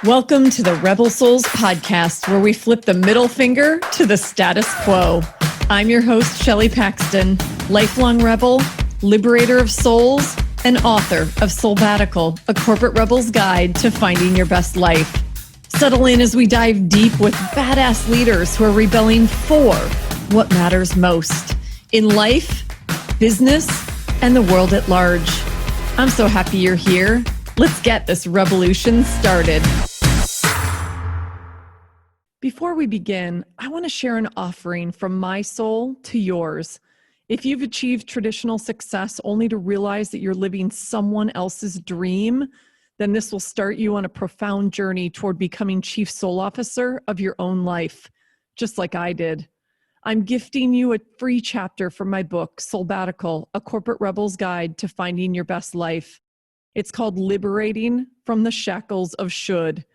Welcome to the Rebel Souls podcast, where we flip the middle finger to the status quo. I'm your host, Shelley Paxton, lifelong rebel, liberator of souls, and author of Soulbatical, a corporate rebel's guide to finding your best life. Settle in as we dive deep with badass leaders who are rebelling for what matters most in life, business, and the world at large. I'm so happy you're here. Let's get this revolution started. Before we begin, I want to share an offering from my soul to yours. If you've achieved traditional success only to realize that you're living someone else's dream, then this will start you on a profound journey toward becoming chief soul officer of your own life, just like I did. I'm gifting you a free chapter from my book, Soulbatical, a corporate rebel's guide to finding your best life. It's called Liberating from the Shackles of Should.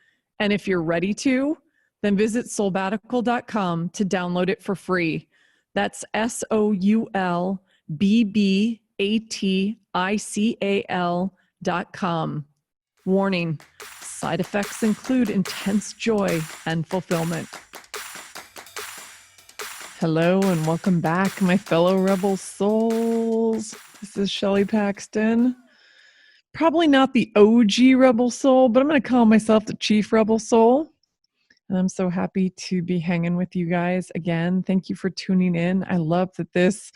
And if you're ready to, then visit soulbatical.com to download it for free. That's SOULBATICAL.com. Warning, side effects include intense joy and fulfillment. Hello and welcome back, my fellow rebel souls. This is Shelley Paxton. Probably not the OG rebel soul, but I'm going to call myself the chief rebel soul. And I'm so happy to be hanging with you guys again. Thank you for tuning in. I love that this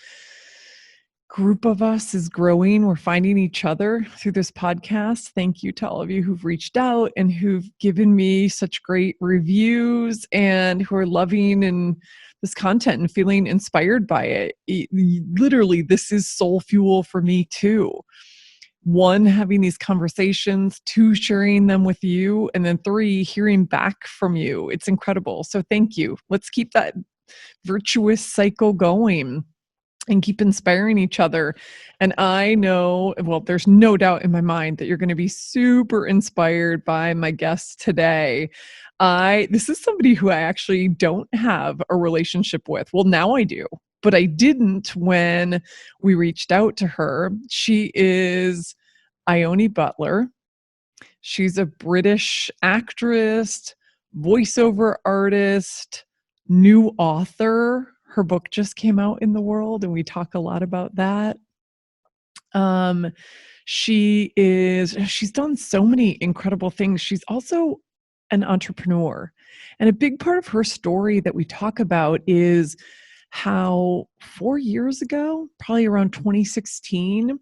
group of us is growing. We're finding each other through this podcast. Thank you to all of you who've reached out and who've given me such great reviews and who are loving and this content and feeling inspired by it. Literally, this is soul fuel for me too. 1, having these conversations, 2, sharing them with you, and then 3, hearing back from you. It's incredible. So thank you. Let's keep that virtuous cycle going and keep inspiring each other. And I know, well, there's no doubt in my mind that you're going to be super inspired by my guest today. This is somebody who I actually don't have a relationship with. Well, now I do. But I didn't when we reached out to her. She is Ione Butler. She's a British actress, voiceover artist, new author. Her book just came out in the world, and we talk a lot about that. She's done so many incredible things. She's also an entrepreneur. And a big part of her story that we talk about is how 4 years ago, probably around 2016,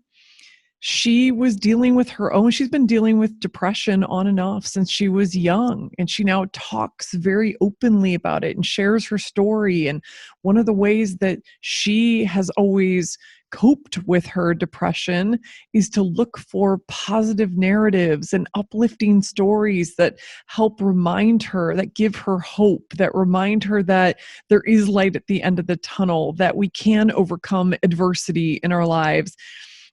she was dealing with her own, she's been dealing with depression on and off since she was young. And she now talks very openly about it and shares her story. And one of the ways that she has always coped with her depression is to look for positive narratives and uplifting stories that help remind her, that give her hope, that remind her that there is light at the end of the tunnel, that we can overcome adversity in our lives.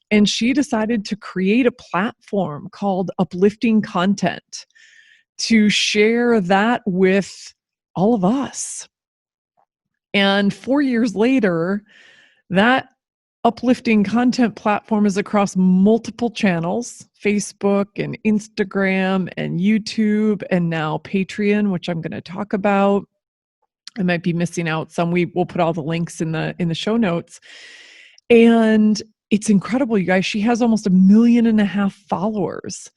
And she decided to create a platform called Uplifting Content to share that with all of us. And 4 years later, that Uplifting Content platform is across multiple channels, Facebook and Instagram and YouTube, and now Patreon, which I'm going to talk about. I might be missing out some. We'll put all the links in the show notes. And it's incredible, you guys. She has almost 1.5 million followers.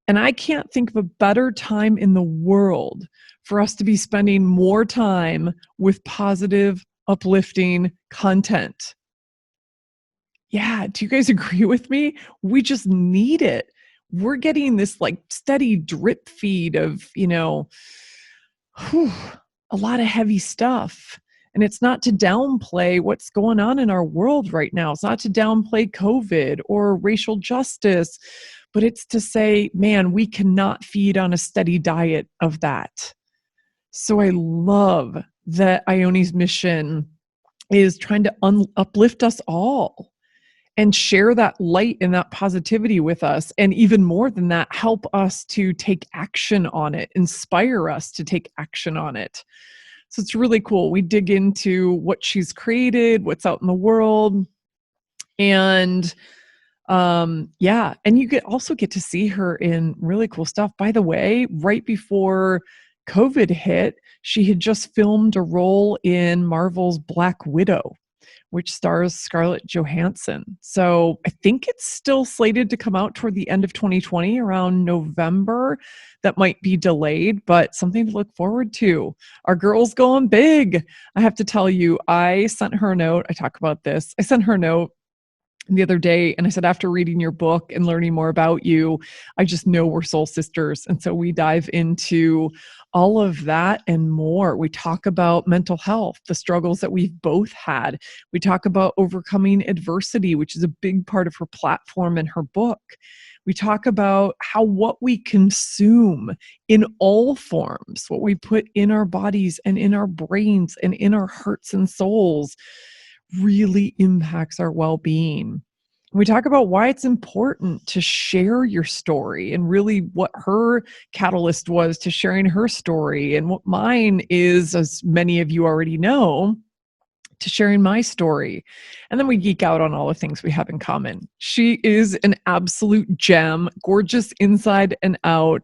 And I can't think of a better time in the world for us to be spending more time with positive, uplifting content. Yeah, do you guys agree with me? We just need it. We're getting this like steady drip feed of, a lot of heavy stuff. And it's not to downplay what's going on in our world right now. It's not to downplay COVID or racial justice, but it's to say, man, we cannot feed on a steady diet of that. So I love that Ione's mission is trying to uplift us all and share that light and that positivity with us. And even more than that, help us to take action on it, inspire us to take action on it. So it's really cool. We dig into what she's created, what's out in the world. And Yeah, and you also get to see her in really cool stuff. By the way, right before COVID hit, she had just filmed a role in Marvel's Black Widow, which stars Scarlett Johansson. So I think it's still slated to come out toward the end of 2020, around November. That might be delayed, but something to look forward to. Our girl's going big. I have to tell you, I sent her a note. I talk about this. I sent her a note the other day and I said, after reading your book and learning more about you, I just know we're soul sisters. And so we dive into all of that and more. We talk about mental health, the struggles that we've both had. We talk about overcoming adversity, which is a big part of her platform and her book. We talk about how what we consume in all forms, what we put in our bodies and in our brains and in our hearts and souls, really impacts our well-being. We talk about why it's important to share your story and really what her catalyst was to sharing her story, and what mine is, as many of you already know, to sharing my story. And then we geek out on all the things we have in common. She is an absolute gem, gorgeous inside and out.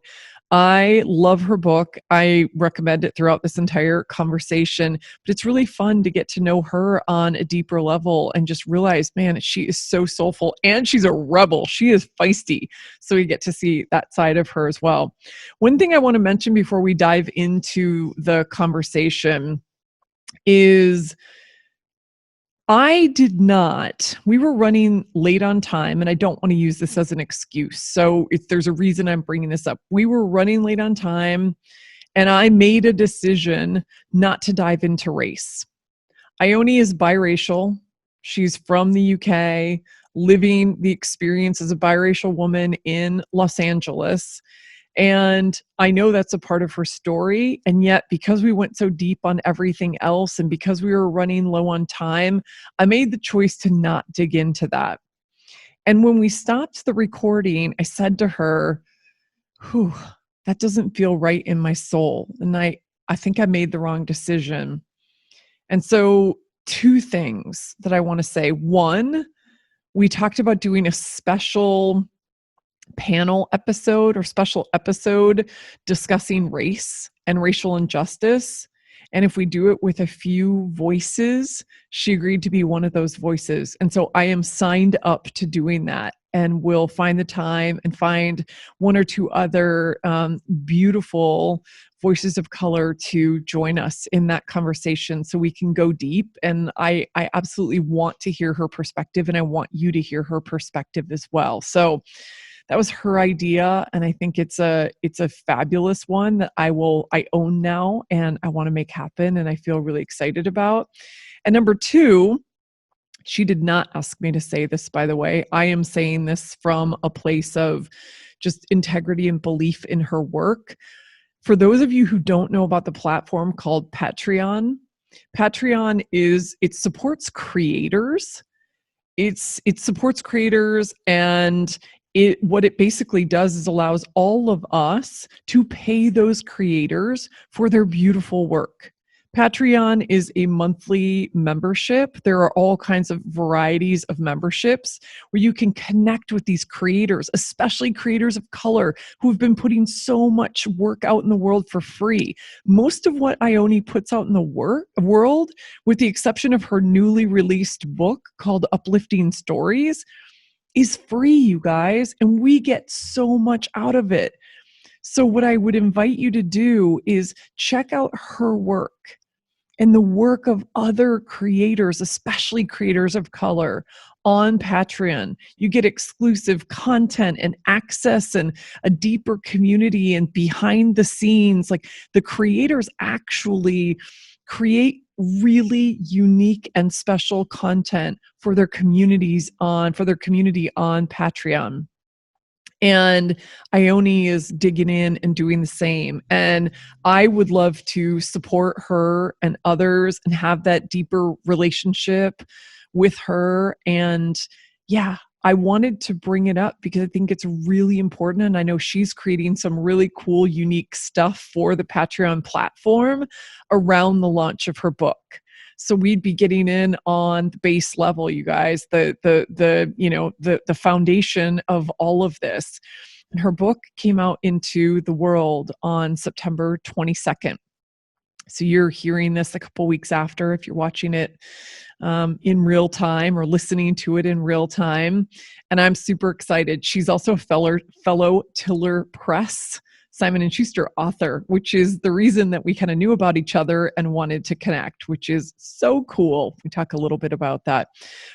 I love her book. I recommend it throughout this entire conversation, but it's really fun to get to know her on a deeper level and just realize, man, she is so soulful and she's a rebel. She is feisty. So we get to see that side of her as well. One thing I want to mention before we dive into the conversation is we were running late on time, and I don't want to use this as an excuse. So if there's a reason I'm bringing this up, we were running late on time, and I made a decision not to dive into race. Ione is biracial. She's from the UK, living the experience as a biracial woman in Los Angeles. And I know that's a part of her story. And yet, because we went so deep on everything else and because we were running low on time, I made the choice to not dig into that. And when we stopped the recording, I said to her, whew, that doesn't feel right in my soul. And I think I made the wrong decision. And so, two things that I want to say. One, we talked about doing a special panel episode or special episode discussing race and racial injustice. And if we do it with a few voices, she agreed to be one of those voices. And so I am signed up to doing that. And we'll find the time and find one or two other beautiful voices of color to join us in that conversation so we can go deep. And I absolutely want to hear her perspective, and I want you to hear her perspective as well. So that was her idea, and I think it's a fabulous one that I own now, and I want to make happen, and I feel really excited about. And number two, she did not ask me to say this, by the way. I am saying this from a place of just integrity and belief in her work. For those of you who don't know about the platform called Patreon, it supports creators. It supports creators, and what it basically does is allows all of us to pay those creators for their beautiful work. Patreon is a monthly membership. There are all kinds of varieties of memberships where you can connect with these creators, especially creators of color who have been putting so much work out in the world for free. Most of what Ione puts out in the world, with the exception of her newly released book called Uplifting Stories, is free, you guys, and we get so much out of it. So what I would invite you to do is check out her work and the work of other creators, especially creators of color, on Patreon. You get exclusive content and access and a deeper community and behind the scenes. Like, the creators actually create really unique and special content for their community on Patreon. And Ione is digging in and doing the same. And I would love to support her and others and have that deeper relationship with her. And yeah, I wanted to bring it up because I think it's really important. And I know she's creating some really cool, unique stuff for the Patreon platform around the launch of her book. So we'd be getting in on the base level, you guys, the foundation of all of this. And her book came out into the world on September 22nd. So you're hearing this a couple weeks after if you're watching it in real time or listening to it in real time. And I'm super excited. She's also a fellow Tiller Press Simon & Schuster author, which is the reason that we kind of knew about each other and wanted to connect, which is so cool. We talk a little bit about that.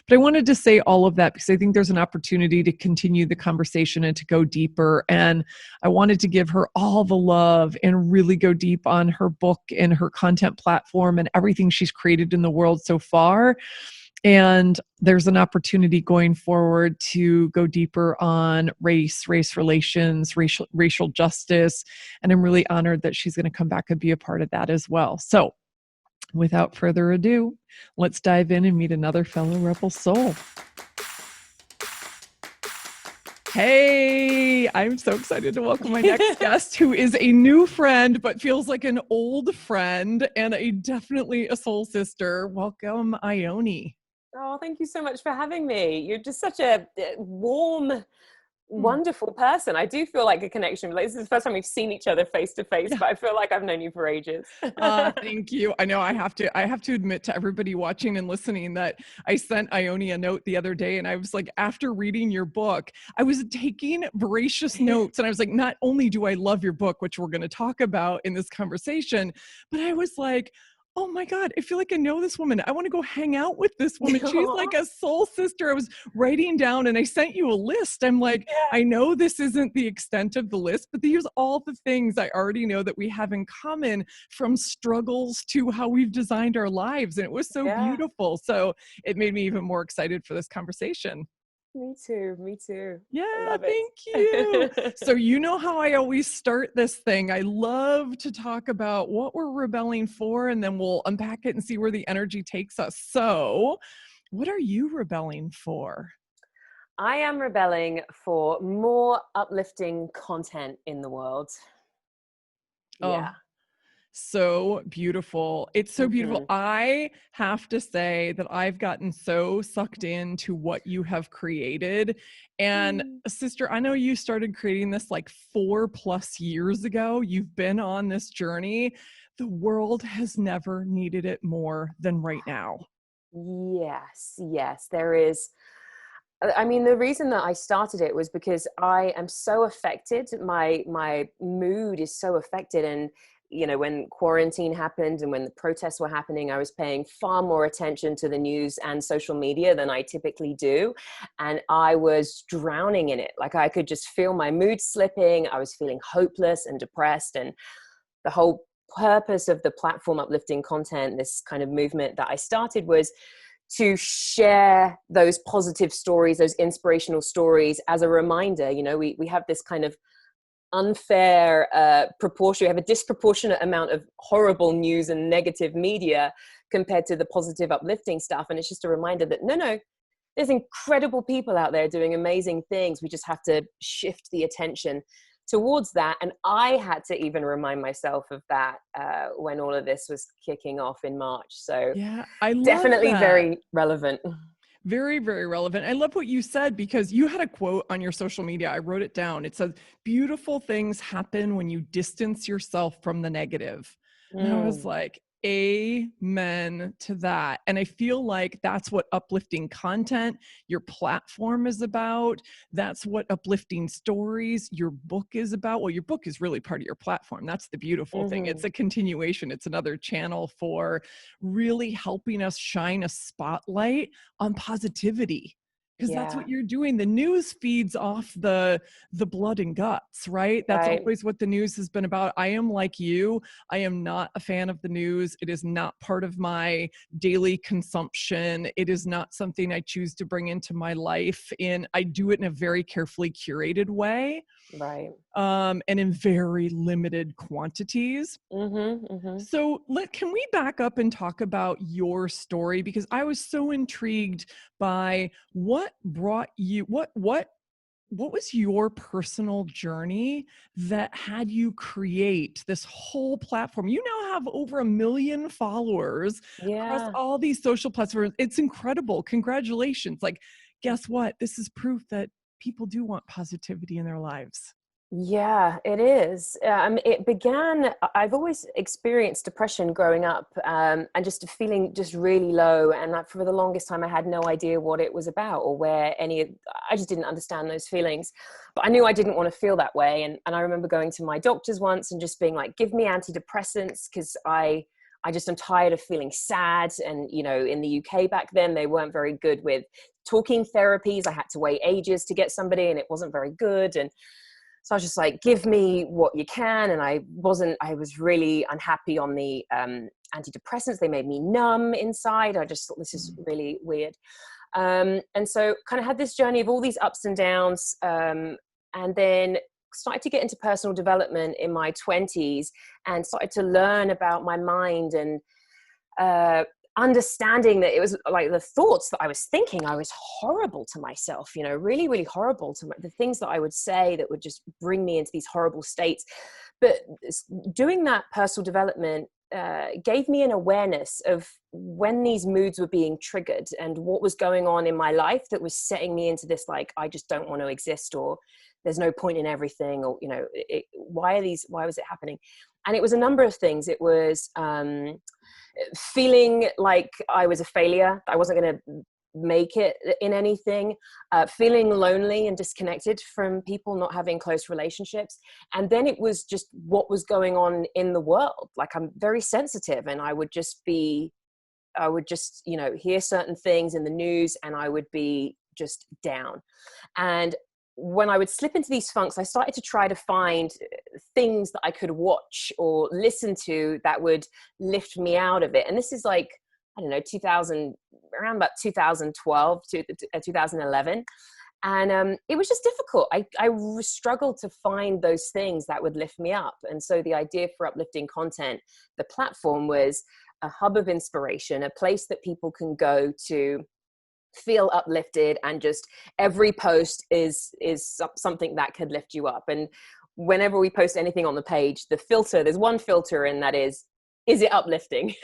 But I wanted to say all of that because I think there's an opportunity to continue the conversation and to go deeper. And I wanted to give her all the love and really go deep on her book and her content platform and everything she's created in the world so far. And there's an opportunity going forward to go deeper on race relations, racial justice. And I'm really honored that she's going to come back and be a part of that as well. So without further ado, let's dive in and meet another fellow rebel soul. Hey, I'm so excited to welcome my next guest, who is a new friend, but feels like an old friend and definitely a soul sister. Welcome, Ione. Oh, thank you so much for having me. You're just such a warm, wonderful person. I do feel like a connection. Like, this is the first time we've seen each other face to face, but I feel like I've known you for ages. Thank you. I know I have to admit to everybody watching and listening that I sent Ione a note the other day, and I was like, after reading your book, I was taking voracious notes, and I was like, not only do I love your book, which we're going to talk about in this conversation, but I was like, oh my God, I feel like I know this woman. I want to go hang out with this woman. She's like a soul sister. I was writing down and I sent you a list. I'm like, I know this isn't the extent of the list, but here's all the things I already know that we have in common, from struggles to how we've designed our lives. And it was so beautiful. So it made me even more excited for this conversation. Me too. Yeah, thank you. So you know how I always start this thing. I love to talk about what we're rebelling for, and then we'll unpack it and see where the energy takes us. So what are you rebelling for? I am rebelling for more uplifting content in the world. Yeah. So beautiful. It's so beautiful. I have to say that I've gotten so sucked into what you have created. And sister, I know you started creating this like 4+ years ago. You've been on this journey. The world has never needed it more than right now. Yes, there is. I mean, the reason that I started it was because I am so affected. My mood is so affected. And, you know, when quarantine happened and when the protests were happening, I was paying far more attention to the news and social media than I typically do. And I was drowning in it. Like, I could just feel my mood slipping. I was feeling hopeless and depressed. And the whole purpose of the platform Uplifting Content, this kind of movement that I started, was to share those positive stories, those inspirational stories, as a reminder. You know, we have this kind of unfair proportion. We have a disproportionate amount of horrible news and negative media compared to the positive, uplifting stuff. And it's just a reminder that no, there's incredible people out there doing amazing things. We just have to shift the attention towards that. And I had to even remind myself of that when all of this was kicking off in March. So yeah, I love definitely that. very relevant. Very, very relevant. I love what you said, because you had a quote on your social media. I wrote it down. It says, beautiful things happen when you distance yourself from the negative. And I was like, amen to that. And I feel like that's what Uplifting Content, your platform, is about. That's what Uplifting Stories, your book, is about. Well, your book is really part of your platform. That's the beautiful thing. It's a continuation. It's another channel for really helping us shine a spotlight on positivity. Because that's what you're doing. The news feeds off the blood and guts, right? That's always what the news has been about. I am like you. I am not a fan of the news. It is not part of my daily consumption. It is not something I choose to bring into my life. And I do it in a very carefully curated way. Right. And in very limited quantities. So can we back up and talk about your story? Because I was so intrigued by what brought you, what what was your personal journey that had you create this whole platform? You now have over 1 million followers across Yeah. all these social platforms. It's incredible. Congratulations. Like, guess what? This is proof that people do want positivity in their lives. Yeah, it is. It began, I've always experienced depression growing up, and just feeling just really low. And that for the longest time, I had no idea what it was about or where I just didn't understand those feelings. But I knew I didn't want to feel that way. And I remember going to my doctors once and just being like, give me antidepressants because I just am tired of feeling sad. And, in the UK back then, they weren't very good with talking therapies. I had to wait ages to get somebody and it wasn't very good. And so I was just like, give me what you can. And I was really unhappy on the antidepressants. They made me numb inside. I just thought this is really weird. And so kind of had this journey of all these ups and downs. And then started to get into personal development in my 20s and started to learn about my mind and understanding that it was like the thoughts that I was thinking, I was horrible to myself, really, really horrible to the things that I would say that would just bring me into these horrible states. But doing that personal development gave me an awareness of when these moods were being triggered and what was going on in my life that was setting me into this, like, I just don't want to exist, or there's no point in everything, or, why was it happening? And it was a number of things. It was feeling like I was a failure. I wasn't going to make it in anything, feeling lonely and disconnected from people, not having close relationships. And then it was just what was going on in the world. Like, I'm very sensitive, and I would just hear certain things in the news and I would be just down. And when I would slip into these funks, I started to try to find things that I could watch or listen to that would lift me out of it. And this is like, I don't know, around about 2012 to 2011. And it was just difficult. I struggled to find those things that would lift me up. And so the idea for Uplifting Content, the platform, was a hub of inspiration, a place that people can go to feel uplifted, and just every post is something that could lift you up. And whenever we post anything on the page, there's one filter, and that is it uplifting?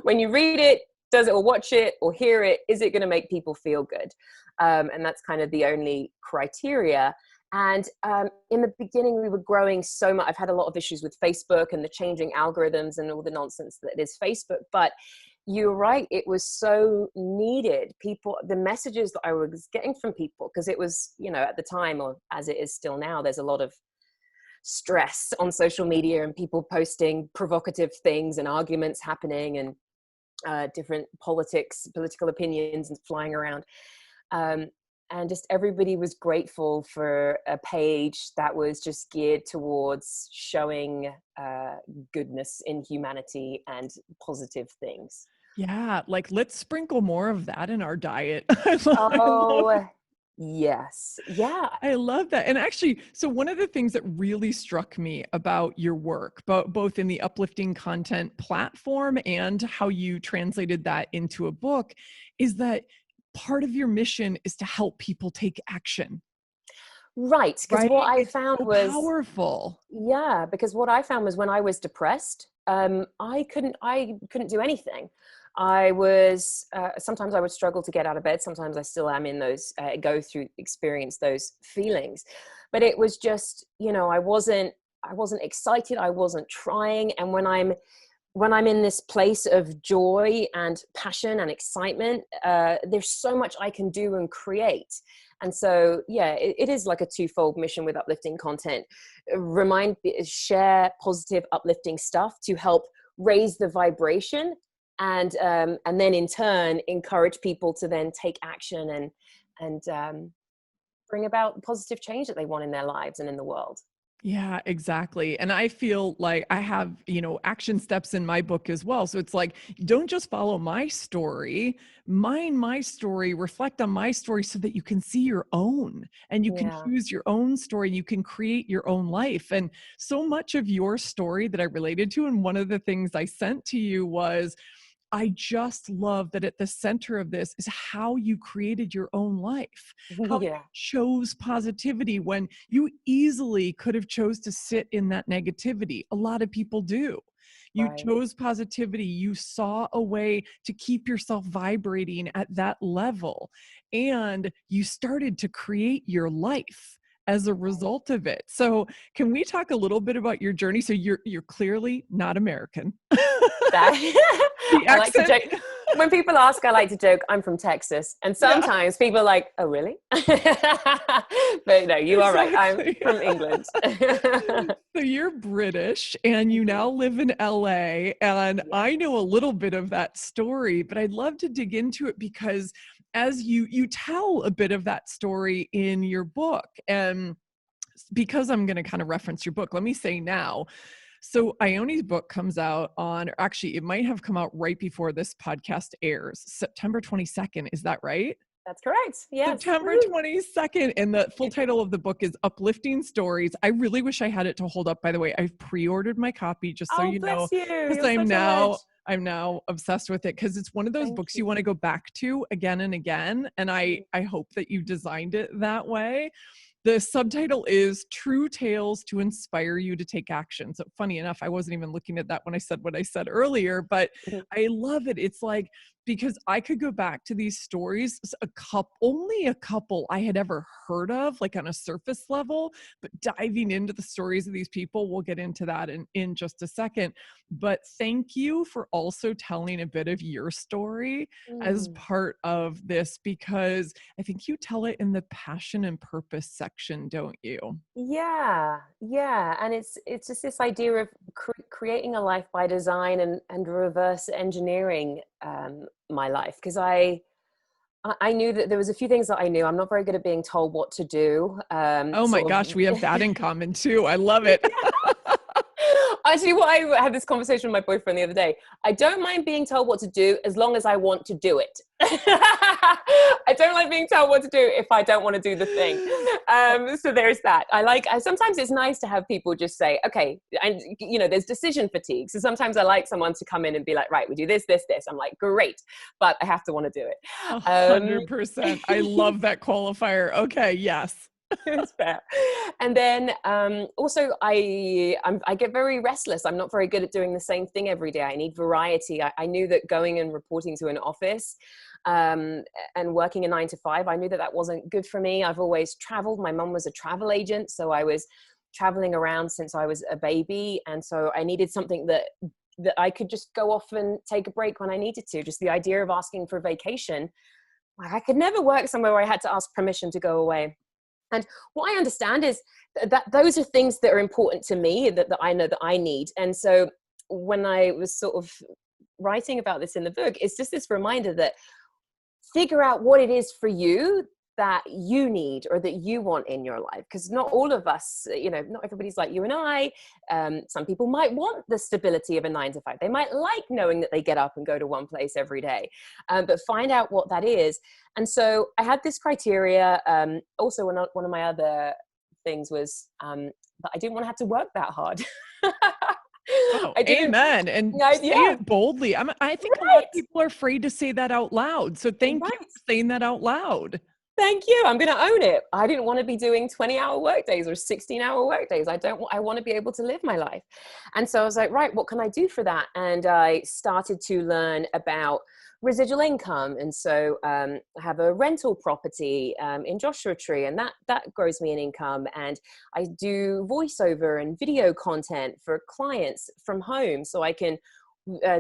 When you read it, does it, or watch it or hear it, is it going to make people feel good? And that's kind of the only criteria. And in the beginning, we were growing so much. I've had a lot of issues with Facebook and the changing algorithms and all the nonsense that is Facebook. But you're right, it was so needed. The messages that I was getting from people, because it was, at the time, or as it is still now, there's a lot of stress on social media and people posting provocative things and arguments happening and different political opinions and flying around. And just everybody was grateful for a page that was just geared towards showing goodness in humanity and positive things. Yeah, like, let's sprinkle more of that in our diet. Oh, yes. Yeah. I love that. And actually, so one of the things that really struck me about your work, both in the Uplifting Content platform and how you translated that into a book, is that part of your mission is to help people take action. Right. Because Right? what I It's found so was, powerful. yeah, because what I found was when I was depressed, I couldn't do anything. I was, sometimes I would struggle to get out of bed. Sometimes I still am in those, experience those feelings, but it was just, I wasn't excited. I wasn't trying. And when I'm in this place of joy and passion and excitement, there's so much I can do and create. And so, yeah, it is like a twofold mission with Uplifting Content. Share positive, uplifting stuff to help raise the vibration, and then in turn encourage people to then take action and bring about positive change that they want in their lives and in the world. Yeah, exactly. And I feel like I have, action steps in my book as well. So it's like, don't just follow my story, mind my story, reflect on my story so that you can see your own and you can Yeah. choose your own story. You can create your own life. And so much of your story that I related to, and one of the things I sent to you was, I just love that at the center of this is how you created your own life, how you Yeah. chose positivity when you easily could have chose to sit in that negativity. A lot of people do. You Right. chose positivity. You saw a way to keep yourself vibrating at that level. And you started to create your life as a result of it. So can we talk a little bit about your journey? So you're clearly not American. That The I like to accent. joke. When people ask, I like to joke, I'm from Texas. And Yeah, sometimes people are like, oh, really? But no, you are right. I'm exactly. from England. So you're British and you now live in LA. And Yeah. I know a little bit of that story, but I'd love to dig into it because as you tell a bit of that story in your book, and because I'm going to kind of reference your book, let me say now. So Ione's book comes out on, or actually it might have come out right before this podcast airs, September 22nd. Is that right? That's correct. Yes. September Woo. 22nd. And the full title of the book is Uplifting Stories. I really wish I had it to hold up, by the way. I've pre-ordered my copy, just so Oh, you know, bless you. because You're such a ledge. I'm now obsessed with it because it's one of those Thank books you want to you. go back to again and again. And I hope that you designed it that way. The subtitle is True Tales to Inspire You to Take Action. So funny enough, I wasn't even looking at that when I said what I said earlier, but I love it. It's like, because I could go back to these stories, only a couple I had ever heard of, like on a surface level, but diving into the stories of these people, we'll get into that in just a second. But thank you for also telling a bit of your story as Mm. part of this, because I think you tell it in the passion and purpose section, don't you? Yeah, yeah, and it's just this idea of creating a life by design and reverse engineering my life, because I knew that there was a few things that I knew. I'm not very good at being told what to do. Oh my Sort gosh, of. we have that in common too. I love it. Actually, what I had this conversation with my boyfriend the other day. I don't mind being told what to do as long as I want to do it. I don't like being told what to do if I don't want to do the thing. So there's that. Sometimes it's nice to have people just say, okay, and there's decision fatigue. So sometimes I like someone to come in and be like, right, we do this, this, this. I'm like, great, but I have to want to do it. 100%. I love that qualifier. Okay, yes. It's fair. And then also I get very restless. I'm not very good at doing the same thing every day. I need variety. I knew that going and reporting to an office and working a 9 to 5, I knew that wasn't good for me. I've always traveled. My mom was a travel agent, so I was traveling around since I was a baby, and so I needed something that I could just go off and take a break when I needed to. Just the idea of asking for vacation, I could never work somewhere where I had to ask permission to go away. And what I understand is that those are things that are important to me, that I know that I need. And so when I was sort of writing about this in the book, it's just this reminder that figure out what it is for you that you need or that you want in your life. Because not all of us, not everybody's like you and I. Some people might want the stability of a 9 to 5. They might like knowing that they get up and go to one place every day, but find out what that is. And so I had this criteria. Also, one of my other things was that I didn't want to have to work that hard. Oh, I didn't. amen. And say Yeah, it boldly. I think a lot of right, people are afraid to say that out loud. So thank you right. for saying that out loud. Thank you. I'm going to own it. I didn't want to be doing 20-hour workdays or 16-hour workdays. I want to be able to live my life. And so I was like, right, what can I do for that? And I started to learn about residual income. And so I have a rental property in Joshua Tree, and that grows me an income. And I do voiceover and video content for clients from home, so I can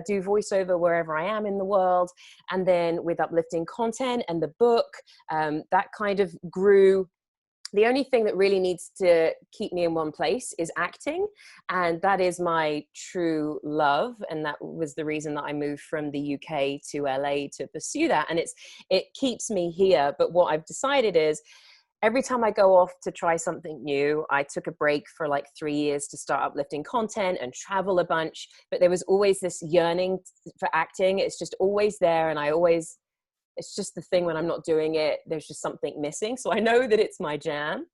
do voiceover wherever I am in the world. And then with Uplifting Content and the book, that kind of grew. The only thing that really needs to keep me in one place is acting. And that is my true love. And that was the reason that I moved from the UK to LA to pursue that. And it keeps me here. But what I've decided is, every time I go off to try something new, I took a break for like 3 years to start Uplifting Content and travel a bunch. But there was always this yearning for acting. It's just always there. And it's just the thing when I'm not doing it, there's just something missing. So I know that it's my jam.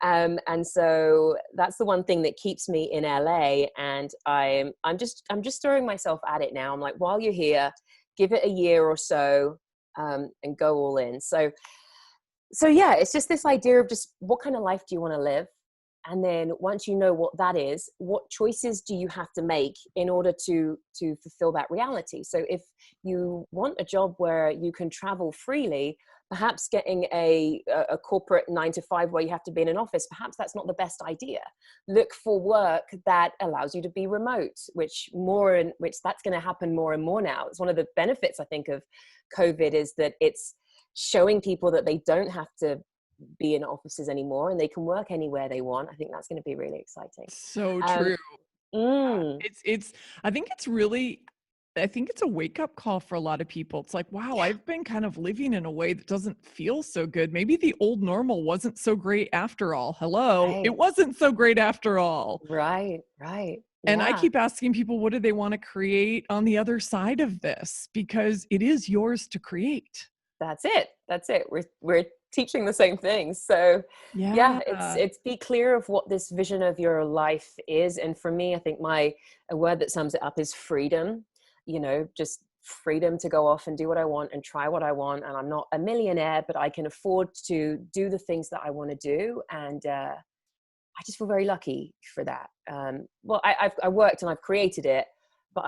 And so that's the one thing that keeps me in LA. And I'm just throwing myself at it now. I'm like, while you're here, give it a year or so, and go all in. So yeah, it's just this idea of just what kind of life do you want to live? And then once you know what that is, what choices do you have to make in order to fulfill that reality? So if you want a job where you can travel freely, perhaps getting a corporate 9 to 5 where you have to be in an office, perhaps that's not the best idea. Look for work that allows you to be remote, which that's going to happen more and more now. It's one of the benefits, I think, of COVID, is that it's showing people that they don't have to be in offices anymore and they can work anywhere they want. I think that's going to be really exciting. So true. Mm, It's I think it's really, I think it's a wake up call for a lot of people. It's like, wow, I've been kind of living in a way that doesn't feel so good. Maybe the old normal wasn't so great after all. Hello, right, it wasn't so great after all. right. And I Yeah, keep asking people, what do they want to create on the other side of this? Because it is yours to create. that's it. That's it. We're teaching the same things. So yeah, Yeah. it's be clear of what this vision of your life is. And for me, I think a word that sums it up is freedom. Just freedom to go off and do what I want and try what I want. And I'm not a millionaire, but I can afford to do the things that I want to do. And I just feel very lucky for that. Well, I worked and I've created it, but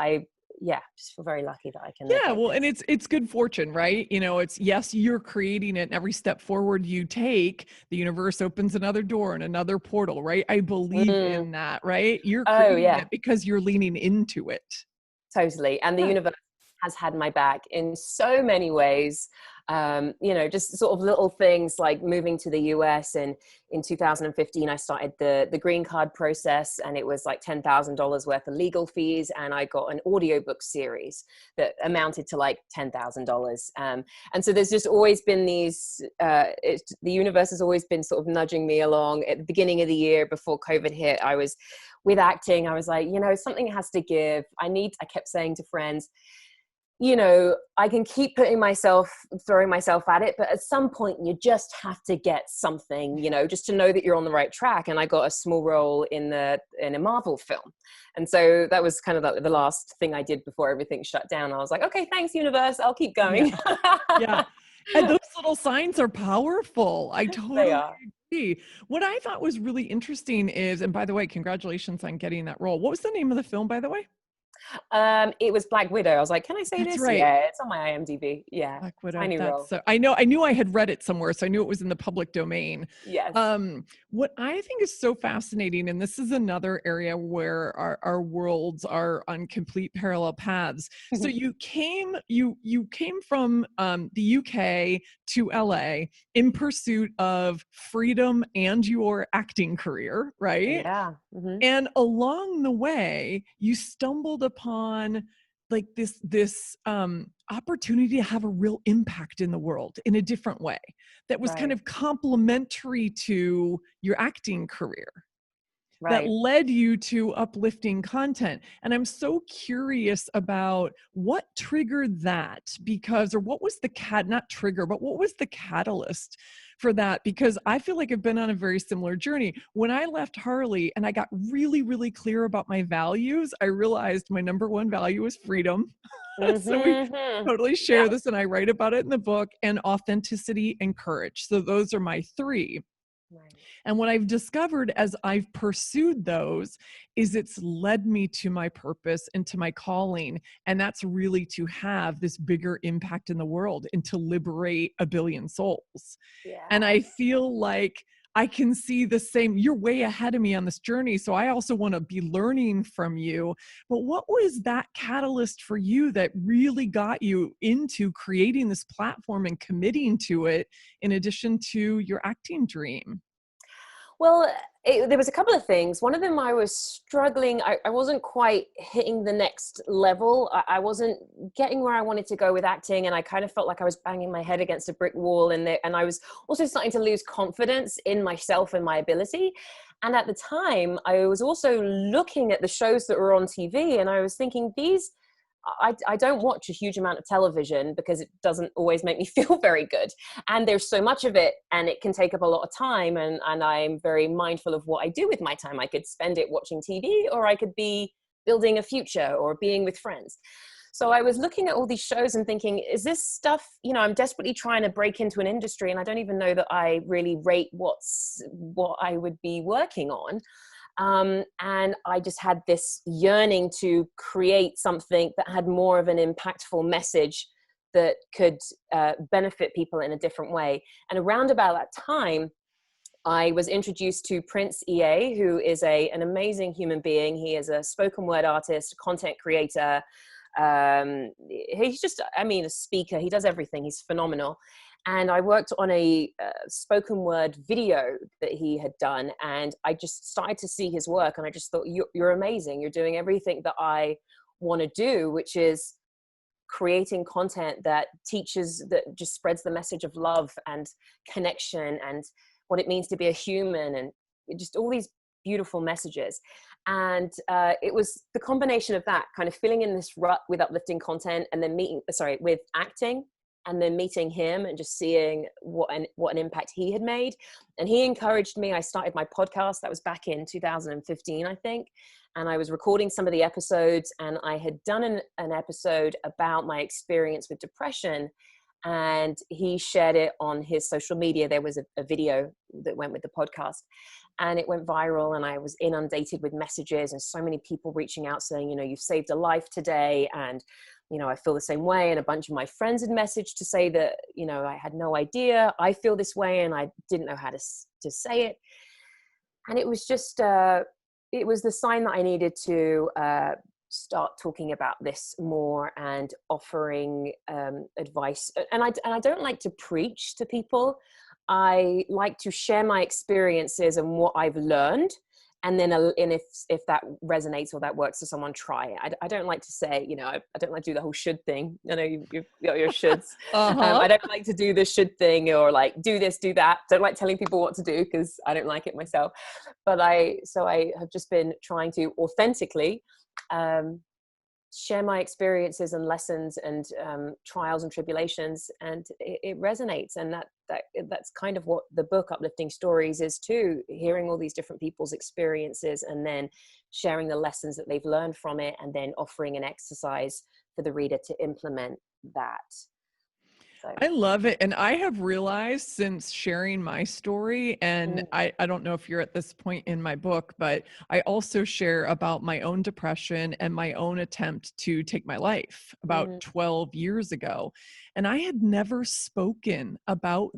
just feel very lucky that I can live Yeah, like well, and this. it's good fortune, right? It's, yes, you're creating it, and every step forward you take, the universe opens another door and another portal, right? I believe Mm. in that, right? You're Oh creating yeah, it because you're leaning into it. totally. And the Yeah. universe has had my back in so many ways. Just sort of little things like moving to the US, and in 2015 I started the green card process, and it was like $10,000 worth of legal fees, and I got an audiobook series that amounted to like $10,000. And so there's just always been these the universe has always been sort of nudging me along. At the beginning of the year before COVID hit, I was with acting. I was like, something has to give. I kept saying to friends, I can keep throwing myself at it, but at some point you just have to get something, just to know that you're on the right track. And I got a small role in a Marvel film. And so that was kind of the last thing I did before everything shut down. I was like, okay, thanks universe, I'll keep Yeah. going. Yeah. And those little signs are powerful. I They totally are. agree. What I thought was really interesting is, and by the way, congratulations on getting that role. What was the name of the film, by the way? It was Black Widow. I was like, can I say That's this? right. Yeah, it's on my IMDb. Yeah. Black Widow. Tiny That's role. so, I knew I had read it somewhere, so I knew it was in the public domain. Yes. What I think is so fascinating, and this is another area where our worlds are on complete parallel paths. So you came from the UK to LA in pursuit of freedom and your acting career, right? Yeah. Hmm. And along the way, you stumbled upon like this opportunity to have a real impact in the world in a different way that was kind Right. of complementary to your acting career, that Right. led you to uplifting content. And I'm so curious about what triggered that, because, or what was the not trigger, but what was the catalyst for that? Because I feel like I've been on a very similar journey. When I left Harley and I got really, really clear about my values, I realized my number one value is freedom. So we Mm-hmm. totally Yeah. share this, and I write about it in the book, and authenticity and courage. So those are my three. Right. And what I've discovered as I've pursued those is it's led me to my purpose and to my calling. And that's really to have this bigger impact in the world and to liberate a billion souls. And I Yes. feel like I can see the same. You're way ahead of me on this journey. So I also want to be learning from you. But what was that catalyst for you that really got you into creating this platform and committing to it, in addition to your acting dream? Well, there was a couple of things. One of them, I was struggling. I wasn't quite hitting the next level. I wasn't getting where I wanted to go with acting, and I kind of felt like I was banging my head against a brick wall. And I was also starting to lose confidence in myself and my ability. And at the time, I was also looking at the shows that were on TV, and I was thinking, I don't watch a huge amount of television because it doesn't always make me feel very good. And there's so much of it, and it can take up a lot of time. And I'm very mindful of what I do with my time. I could spend it watching TV, or I could be building a future or being with friends. So I was looking at all these shows and thinking, is this stuff, I'm desperately trying to break into an industry and I don't even know that I really rate what I would be working on. And I just had this yearning to create something that had more of an impactful message that could benefit people in a different way. And around about that time, I was introduced to Prince EA, who is an amazing human being. He is a spoken word artist, content creator. He's just, a speaker. He does everything. He's phenomenal. And I worked on a spoken word video that he had done. And I just started to see his work. And I just thought, you're amazing. You're doing everything that I want to do, which is creating content that teaches, that just spreads the message of love and connection and what it means to be a human, and just all these beautiful messages. And it was the combination of that, kind of filling in this rut with uplifting content, and then with acting, and then meeting him and just seeing what an impact he had made. And he encouraged me. I started my podcast. That was back in 2015, I think. And I was recording some of the episodes, and I had done an episode about my experience with depression. And he shared it on his social media. There was a video that went with the podcast, and it went viral, and I was inundated with messages and so many people reaching out saying, you've saved a life today. And, I feel the same way. And a bunch of my friends had messaged to say that, I had no idea. I feel this way, and I didn't know how to say it. And it was just, it was the sign that I needed to start talking about this more and offering advice. And I don't like to preach to people. I like to share my experiences and what I've learned. And then if that resonates or that works for someone, try it. I don't like to say, I don't like to do the whole should thing. I know you've got your shoulds. I don't like to do the should thing, or like do this, do that. Don't like telling people what to do because I don't like it myself. But I have just been trying to authentically share my experiences and lessons and trials and tribulations, and it resonates. And that's kind of what the book Uplifting Stories is too, hearing all these different people's experiences and then sharing the lessons that they've learned from it, and then offering an exercise for the reader to implement that. So. I love it. And I have realized since sharing my story, and I don't know if you're at this point in my book, but I also share about my own depression and my own attempt to take my life about 12 years ago. And I had never spoken about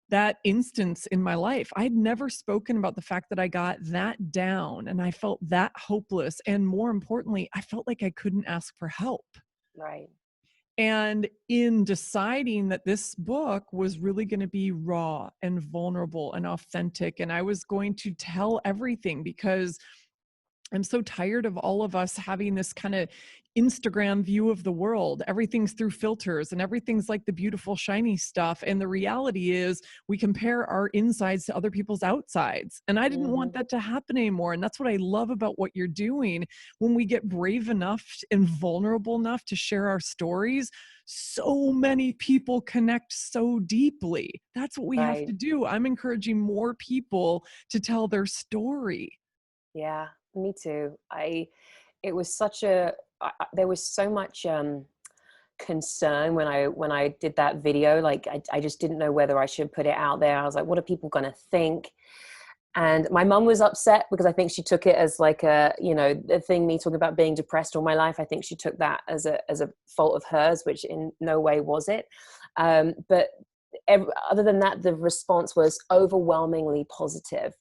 that instance in my life. I had never spoken about the fact that I got that down and I felt that hopeless. And more importantly, I felt like I couldn't ask for help. Right. And in deciding that this book was really going to be raw and vulnerable and authentic, and I was going to tell everything, because I'm so tired of all of us having this kind of Instagram view of the world. Everything's through filters and everything's like the beautiful, shiny stuff. And the reality is we compare our insides to other people's outsides. And I didn't want that to happen anymore. And that's what I love about what you're doing. When we get brave enough and vulnerable enough to share our stories, so many people connect so deeply. That's what we have to do. I'm encouraging more people to tell their story. Yeah, me too. It was there was so much concern when I did that video. Like I just didn't know whether I should put it out there. I was like, what are people going to think? And my mum was upset because I think she took it as like the thing, me talking about being depressed all my life. I think she took that as a fault of hers, which in no way was it. But other than that, the response was overwhelmingly positive.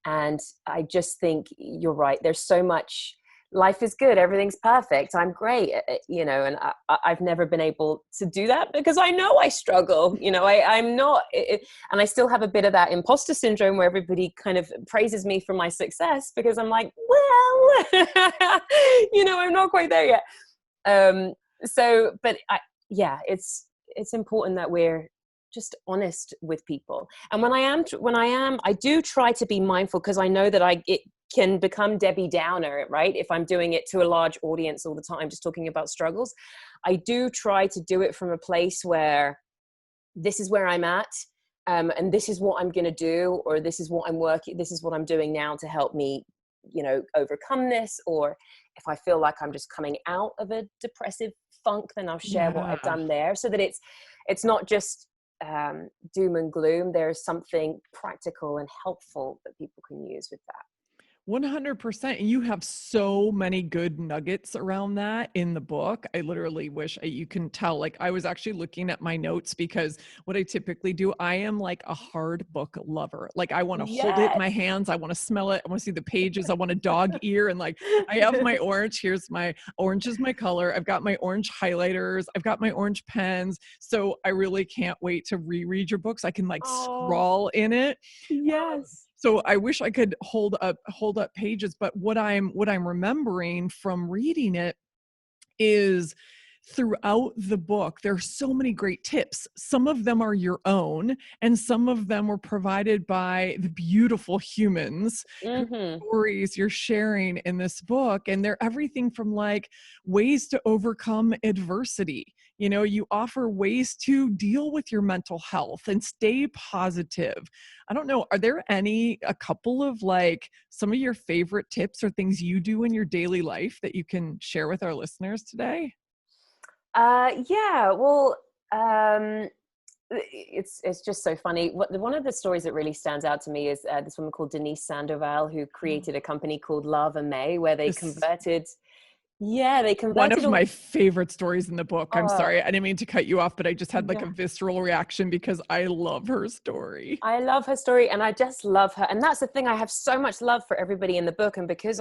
And I just think you're right. There's so much. Life is good. Everything's perfect. I'm great, and I've never been able to do that because I know I struggle. I'm not, and I still have a bit of that imposter syndrome where everybody kind of praises me for my success because I'm like, well, I'm not quite there yet. But it's important that we're just honest with people. And when I do try to be mindful, because I know that it can become Debbie Downer, right? If I'm doing it to a large audience all the time, just talking about struggles, I do try to do it from a place where this is where I'm at, and this is what I'm going to do, or this is what I'm doing now to help me overcome this, or if I feel like I'm just coming out of a depressive funk, then I'll share what I've done there, so that it's not just doom and gloom. There's something practical and helpful that people can use with that. 100%. And you have so many good nuggets around that in the book. I literally wish you can tell, like, I was actually looking at my notes, because what I typically do, I am like a hard book lover. Like, I want to hold it in my hands. I want to smell it. I want to see the pages. I want a dog ear. And like, I have my orange. Orange is my color. I've got my orange highlighters. I've got my orange pens. So I really can't wait to reread your books. I can like scrawl in it. Yes. So I wish I could hold up pages, but what I'm remembering from reading it is, throughout the book, there are so many great tips. Some of them are your own, and some of them were provided by the beautiful humans whose stories you're sharing in this book. And they're everything from like ways to overcome adversity. You offer ways to deal with your mental health and stay positive. I don't know, are there a couple of like some of your favorite tips or things you do in your daily life that you can share with our listeners today? Yeah, well, it's just so funny. One of the stories that really stands out to me is this woman called Doniece Sandoval, who created a company called Love and May, where they converted. Yeah, they One converted of my favorite stories in the book. I'm Oh, sorry, I didn't mean to cut you off, but I just had like a yeah. visceral reaction because I love her story. I love her story, and I just love her. And that's the thing, I have so much love for everybody in the book. And because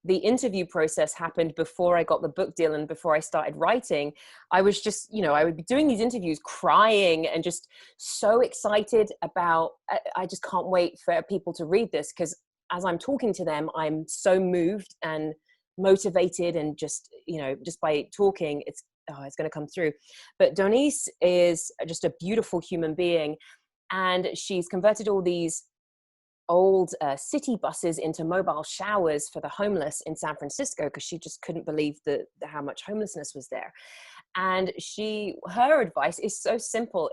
the interview process happened before I got the book deal and before I started writing, I was just, I would be doing these interviews crying and just so excited about, I just can't wait for people to read this, because as I'm talking to them, I'm so moved and motivated, and just by talking, it's going to come through. But Doniece is just a beautiful human being, and she's converted all these old city buses into mobile showers for the homeless in San Francisco, because she just couldn't believe how much homelessness was there. And her advice is so simple.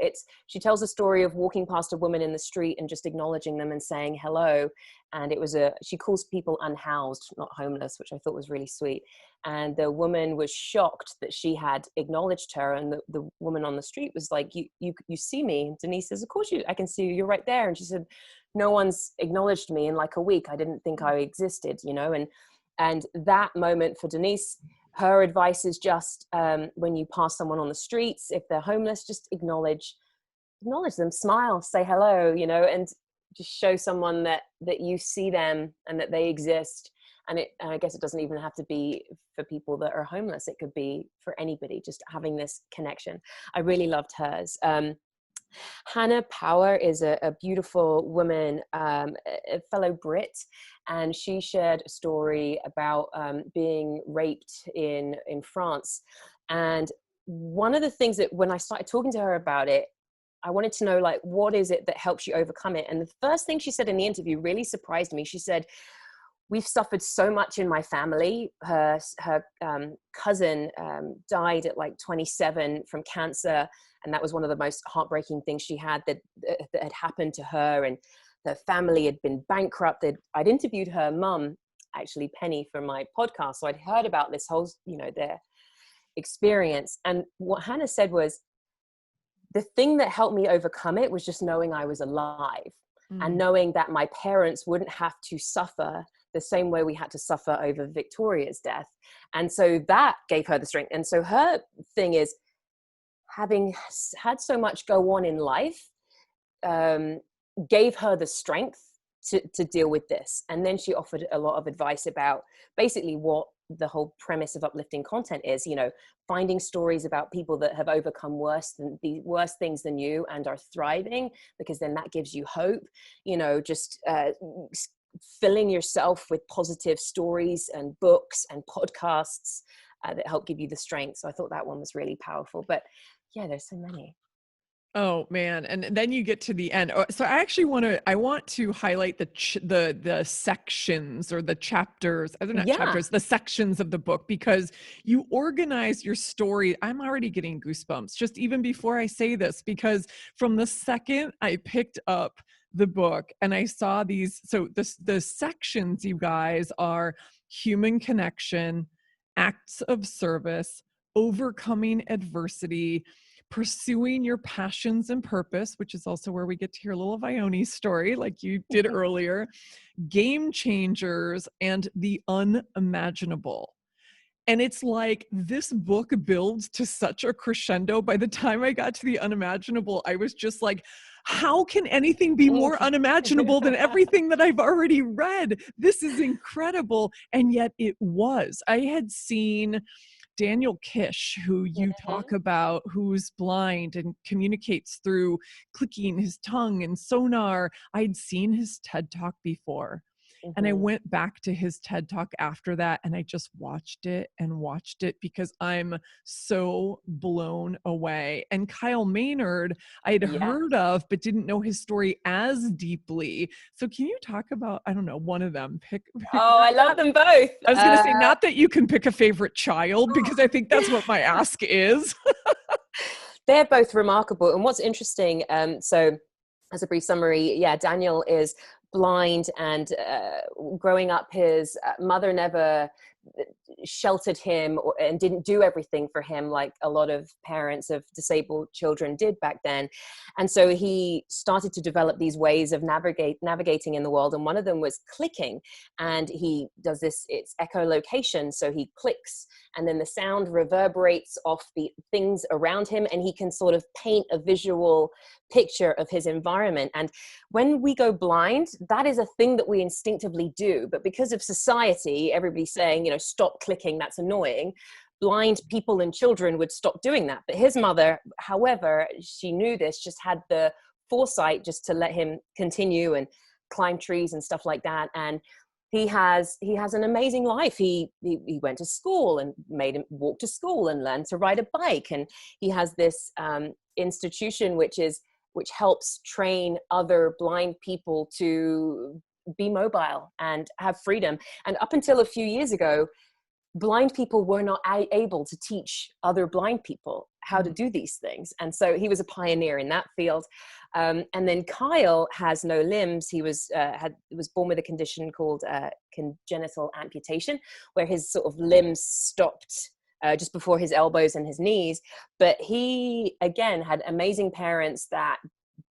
She tells a story of walking past a woman in the street and just acknowledging them and saying hello. And she calls people unhoused, not homeless, which I thought was really sweet. And the woman was shocked that she had acknowledged her. And the woman on the street was like, you see me? And Doniece says, of course I can see you. You're right there. And she said, no one's acknowledged me in like a week. I didn't think I existed, and that moment for Doniece, her advice is just, when you pass someone on the streets, if they're homeless, just acknowledge them, smile, say hello, and just show someone that you see them and that they exist. And I guess it doesn't even have to be for people that are homeless. It could be for anybody, just having this connection. I really loved hers. Hannah Power is a beautiful woman, a fellow Brit, and she shared a story about being raped in France. And one of the things that when I started talking to her about it, I wanted to know, like, what is it that helps you overcome it? And the first thing she said in the interview really surprised me. She said, we've suffered so much in my family. Her cousin died at like 27 from cancer. And that was one of the most heartbreaking things she had that had happened to her. And her family had been bankrupted. I'd interviewed her mum, actually Penny, for my podcast. So I'd heard about this whole, their experience. And what Hannah said was, the thing that helped me overcome it was just knowing I was alive and knowing that my parents wouldn't have to suffer the same way we had to suffer over Victoria's death. And so that gave her the strength. And so her thing is, having had so much go on in life, gave her the strength to deal with this. And then she offered a lot of advice about basically what the whole premise of uplifting content is, finding stories about people that have overcome worse things than you and are thriving, because then that gives you hope, just filling yourself with positive stories and books and podcasts that help give you the strength. So I thought that one was really powerful. But yeah, there's so many. Oh man. And then you get to the end. So I want to highlight the sections or the chapters, chapters, the sections of the book, because you organize your story. I'm already getting goosebumps just even before I say this, because from the second I picked up the book and I saw these, so the sections, you guys, are human connection, acts of service, overcoming adversity, pursuing your passions and purpose, which is also where we get to hear a little of Ione's story, like you did earlier, game changers, and the unimaginable. And it's like this book builds to such a crescendo. By the time I got to the unimaginable, I was just like, how can anything be more unimaginable than everything that I've already read? This is incredible. And yet it was. I had seen Daniel Kish, who you talk about, who's blind and communicates through clicking his tongue and sonar. I'd seen his TED Talk before. And I went back to his TED Talk after that, and I just watched it because I'm so blown away. And Kyle Maynard, I had heard of, but didn't know his story as deeply. So can you talk about, I don't know, one of them? Pick I love them both. I was going to say, not that you can pick a favorite child, because I think that's what my ask is. They're both remarkable. And what's interesting, so as a brief summary, Daniel is blind, and growing up, his mother never sheltered him and didn't do everything for him like a lot of parents of disabled children did back then. And so he started to develop these ways of navigating in the world, and one of them was clicking. And he does this, it's echolocation, so he clicks and then the sound reverberates off the things around him, and he can sort of paint a visual picture of his environment. And when we go blind, that is a thing that we instinctively do, but because of society, everybody's saying, you know, stop clicking, that's annoying. Blind people and children would stop doing that. But his mother, however, she knew this, just had the foresight just to let him continue and climb trees and stuff like that. And he has an amazing life. He went to school and made him walk to school and learn to ride a bike. And he has this institution which helps train other blind people to be mobile and have freedom. And up until a few years ago, blind people were not able to teach other blind people how to do these things. And so he was a pioneer in that field. And then Kyle has no limbs. He was born with a condition called congenital amputation, where his sort of limbs stopped just before his elbows and his knees. But he, again, had amazing parents that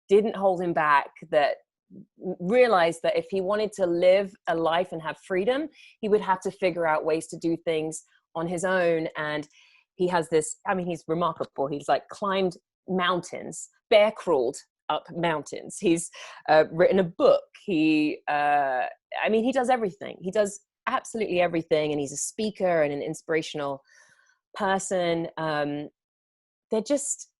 didn't hold him back, that realized that if he wanted to live a life and have freedom, he would have to figure out ways to do things on his own. And he has this, I mean, he's remarkable. He's like climbed mountains, bear crawled up mountains. He's written a book. He does everything. He does absolutely everything. And he's a speaker and an inspirational person. They're just,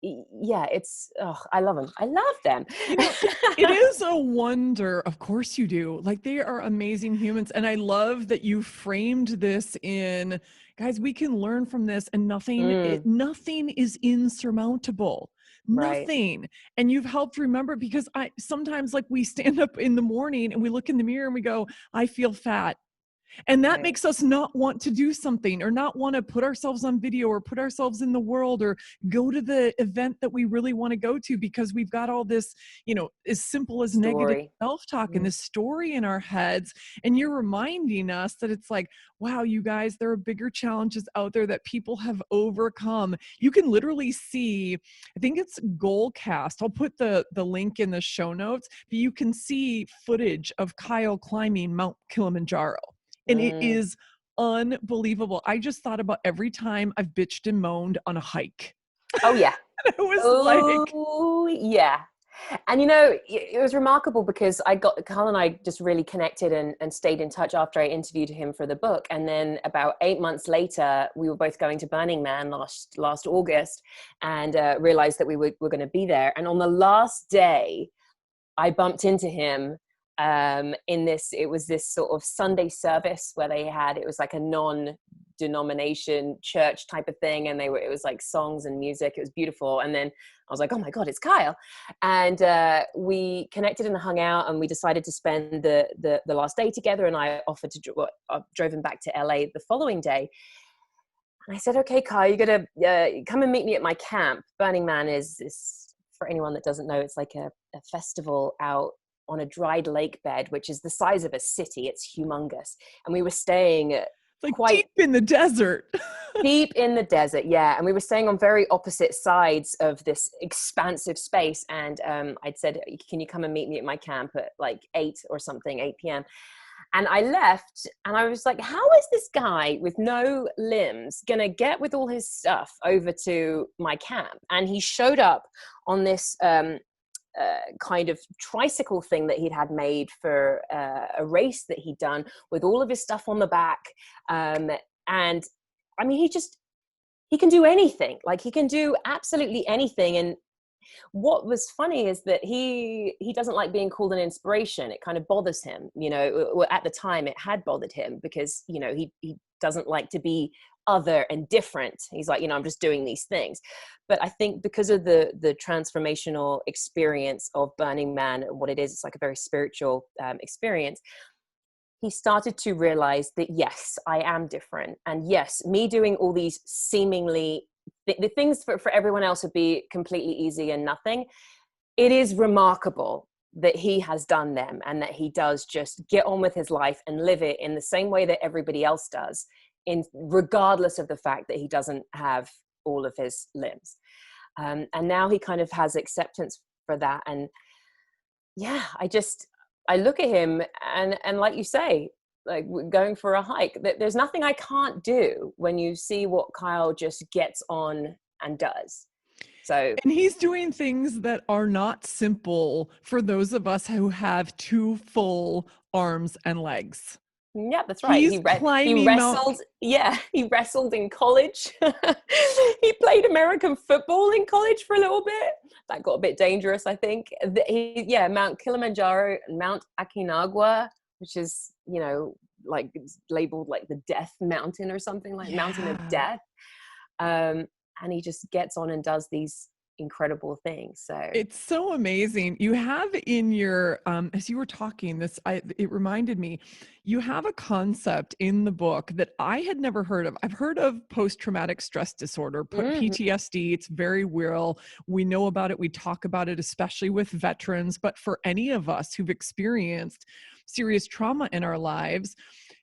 I love them. I love them. You know, it is a wonder. Of course you do. Like, they are amazing humans. And I love that you framed this in, guys, we can learn from this, and nothing is insurmountable. Right. Nothing. And you've helped remember, because sometimes, like, we stand up in the morning and we look in the mirror and we go, I feel fat. And that makes us not want to do something, or not want to put ourselves on video, or put ourselves in the world, or go to the event that we really want to go to, because we've got all this, you know, as simple as negative self-talk and this story in our heads. And you're reminding us that it's like, wow, you guys, there are bigger challenges out there that people have overcome. You can literally see, I think it's Goalcast. I'll put the link in the show notes, but you can see footage of Kyle climbing Mount Kilimanjaro. And it is unbelievable. I just thought about every time I've bitched and moaned on a hike. Oh, yeah. It was yeah. And, you know, it was remarkable because Kyle and I just really connected and stayed in touch after I interviewed him for the book. And then about 8 months later, we were both going to Burning Man last August, and realized that we were going to be there. And on the last day, I bumped into him. It was this sort of Sunday service where it was like a non-denomination church type of thing. And it was like songs and music. It was beautiful. And then I was like, oh my God, it's Kyle. And we connected and hung out, and we decided to spend the last day together. And I offered I drove him back to LA the following day. And I said, okay, Kyle, you got to come and meet me at my camp. Burning Man is this for anyone that doesn't know, it's like a festival out on a dried lake bed, which is the size of a city. It's humongous. And we were staying It's like quite deep in the desert. deep in the desert. Yeah. And we were staying on very opposite sides of this expansive space. And I'd said, can you come and meet me at my camp at like 8 or something, 8 p.m. And I left and I was like, how is this guy with no limbs going to get with all his stuff over to my camp? And he showed up on this kind of tricycle thing that he'd had made for a race that he'd done with all of his stuff on the back. And I mean, he can do anything. Like, he can do absolutely anything. And what was funny is that he doesn't like being called an inspiration. It kind of bothers him, you know. At the time it had bothered him because, you know, he doesn't like to be other and different. He's like, you know, I'm just doing these things. But I think because of the transformational experience of Burning Man, what it is, it's like a very spiritual experience. He started to realize that, yes, I am different. And yes, me doing all these seemingly the things for everyone else would be completely easy and nothing. It is remarkable that he has done them and that he does just get on with his life and live it in the same way that everybody else does, regardless of the fact that he doesn't have all of his limbs. And now he kind of has acceptance for that. And yeah, I look at him and like you say, like going for a hike, there's nothing I can't do when you see what Kyle just gets on and does. So, and he's doing things that are not simple for those of us who have 2 full arms and legs. yeah, that's right. He's He climbing wrestled. Yeah, he wrestled in college. He played American football in college for a little bit. That got a bit dangerous, I think. Mount Kilimanjaro and Mount Aconcagua, which is, you know, like labeled like the death mountain or something, like mountain of death. And he just gets on and does these incredible things. So it's so amazing. You have in your as you were talking it reminded me, you have a concept in the book that I had never heard of. I've heard of post-traumatic stress disorder, PTSD. It's very real. We know about it. We talk about it, especially with veterans. But for any of us who've experienced serious trauma in our lives,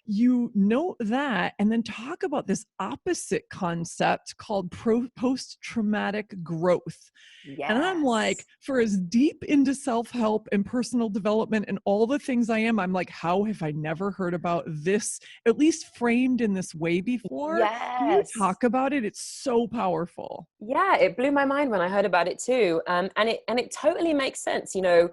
you know that, and then talk about this opposite concept called post-traumatic growth. yes. And I'm like, for as deep into self-help and personal development and all the things I am, I'm like, how have I never heard about this, at least framed in this way before? Yes. Can you talk about it? It's so powerful. Yeah, it blew my mind when I heard about it too. And it totally makes sense. You know,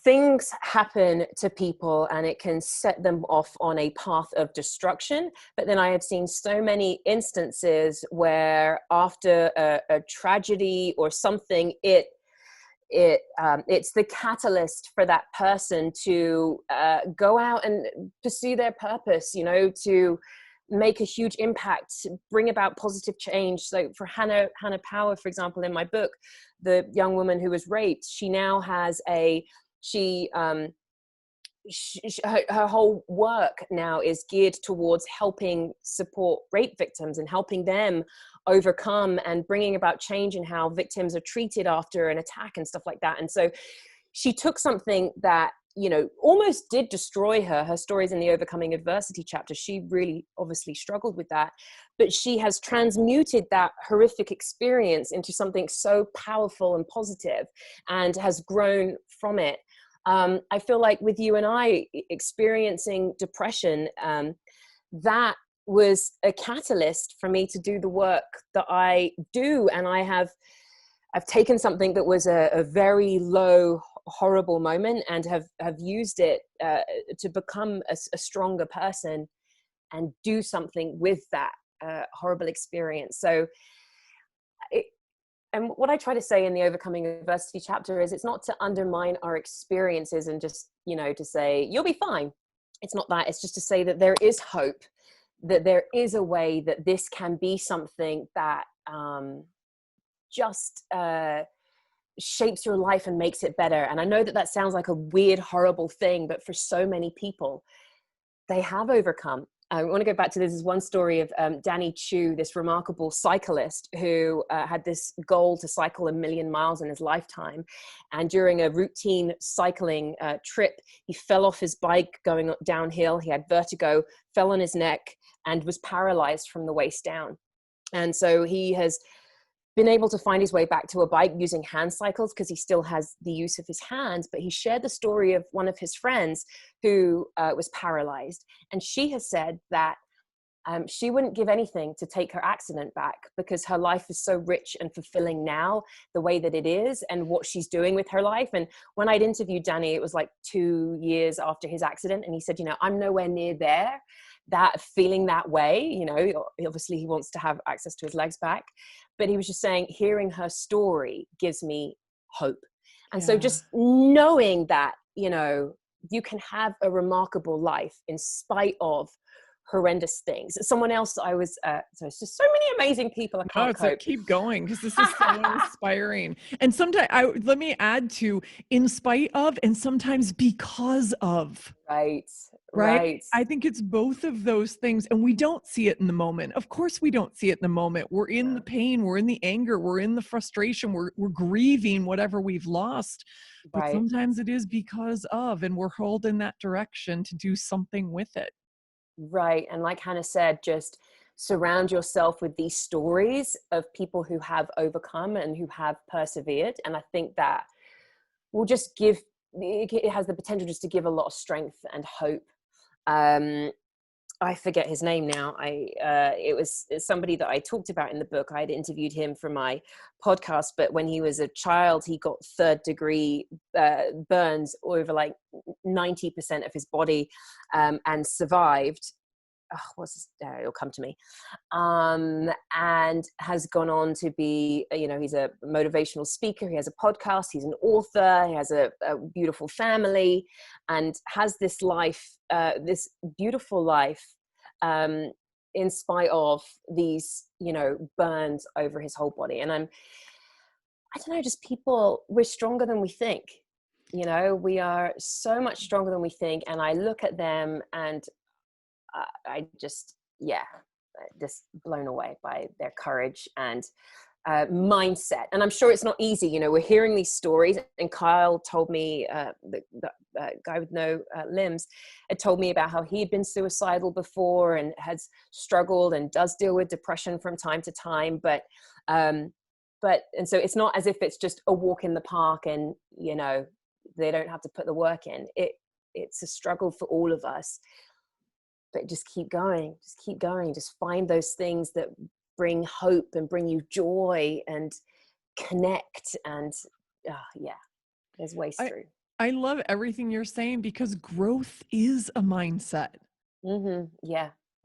things happen to people and it can set them off on a path of destruction. But then I have seen so many instances where after a tragedy or something, it's the catalyst for that person to go out and pursue their purpose, you know, to make a huge impact, bring about positive change. So for Hannah Power, for example, in my book, the young woman who was raped, she now has her whole work now is geared towards helping support rape victims and helping them overcome and bringing about change in how victims are treated after an attack and stuff like that. And so she took something that, you know, almost did destroy her stories in the Overcoming Adversity chapter. She really obviously struggled with that, but she has transmuted that horrific experience into something so powerful and positive and has grown from it. I feel like with you and I experiencing depression, that was a catalyst for me to do the work that I do. And I've taken something that was a very low, horrible moment and have used it to become a stronger person and do something with that horrible experience. So and what I try to say in the Overcoming Adversity chapter is it's not to undermine our experiences and just, you know, to say, you'll be fine. It's not that. It's just to say that there is hope, that there is a way that this can be something that just shapes your life and makes it better. And I know that sounds like a weird, horrible thing, but for so many people, they have overcome. I want to go back to this one story of Doniece, this remarkable cyclist who had this goal to cycle 1,000,000 miles in his lifetime. And during a routine cycling trip, he fell off his bike going downhill. He had vertigo, fell on his neck, and was paralyzed from the waist down. And so he has been able to find his way back to a bike using hand cycles because he still has the use of his hands. But he shared the story of one of his friends who was paralyzed. And she has said that she wouldn't give anything to take her accident back because her life is so rich and fulfilling now, the way that it is and what she's doing with her life. And when I'd interviewed Danny, it was like 2 years after his accident. And he said, I'm nowhere near there, that feeling that way. Obviously he wants to have access to his legs back, but he was just saying, hearing her story gives me hope. And so just knowing that, you can have a remarkable life in spite of horrendous things. Someone else so it's just so many amazing people. I can't cope. Keep going, because this is so inspiring. And sometimes let me add to, in spite of, and sometimes because of. Right. I think it's both of those things, and we don't see it in the moment. Of course we don't see it in the moment. We're in the pain, we're in the anger, we're in the frustration, we're grieving whatever we've lost. But sometimes it is because of, and we're held in that direction to do something with it. Right. And like Hannah said, just surround yourself with these stories of people who have overcome and who have persevered. And I think that will just it has the potential just to give a lot of strength and hope. I forget his name now. It was somebody that I talked about in the book. I had interviewed him for my podcast, but when he was a child, he got 3rd-degree burns over like 90% of his body, and survived. It'll come to me. And has gone on to be, he's a motivational speaker. He has a podcast. He's an author. He has a beautiful family, and has this life, this beautiful life, in spite of these, burns over his whole body. And I don't know, just people, we're stronger than we think. We are so much stronger than we think. And I look at them and I just blown away by their courage and mindset. And I'm sure it's not easy. We're hearing these stories, and Kyle told me, the guy with no limbs, had told me about how he had been suicidal before and has struggled and does deal with depression from time to time. But and so it's not as if it's just a walk in the park and, they don't have to put the work in. It's a struggle for all of us. But just keep going, just find those things that bring hope and bring you joy and connect. And there's ways through. I love everything you're saying, because growth is a mindset.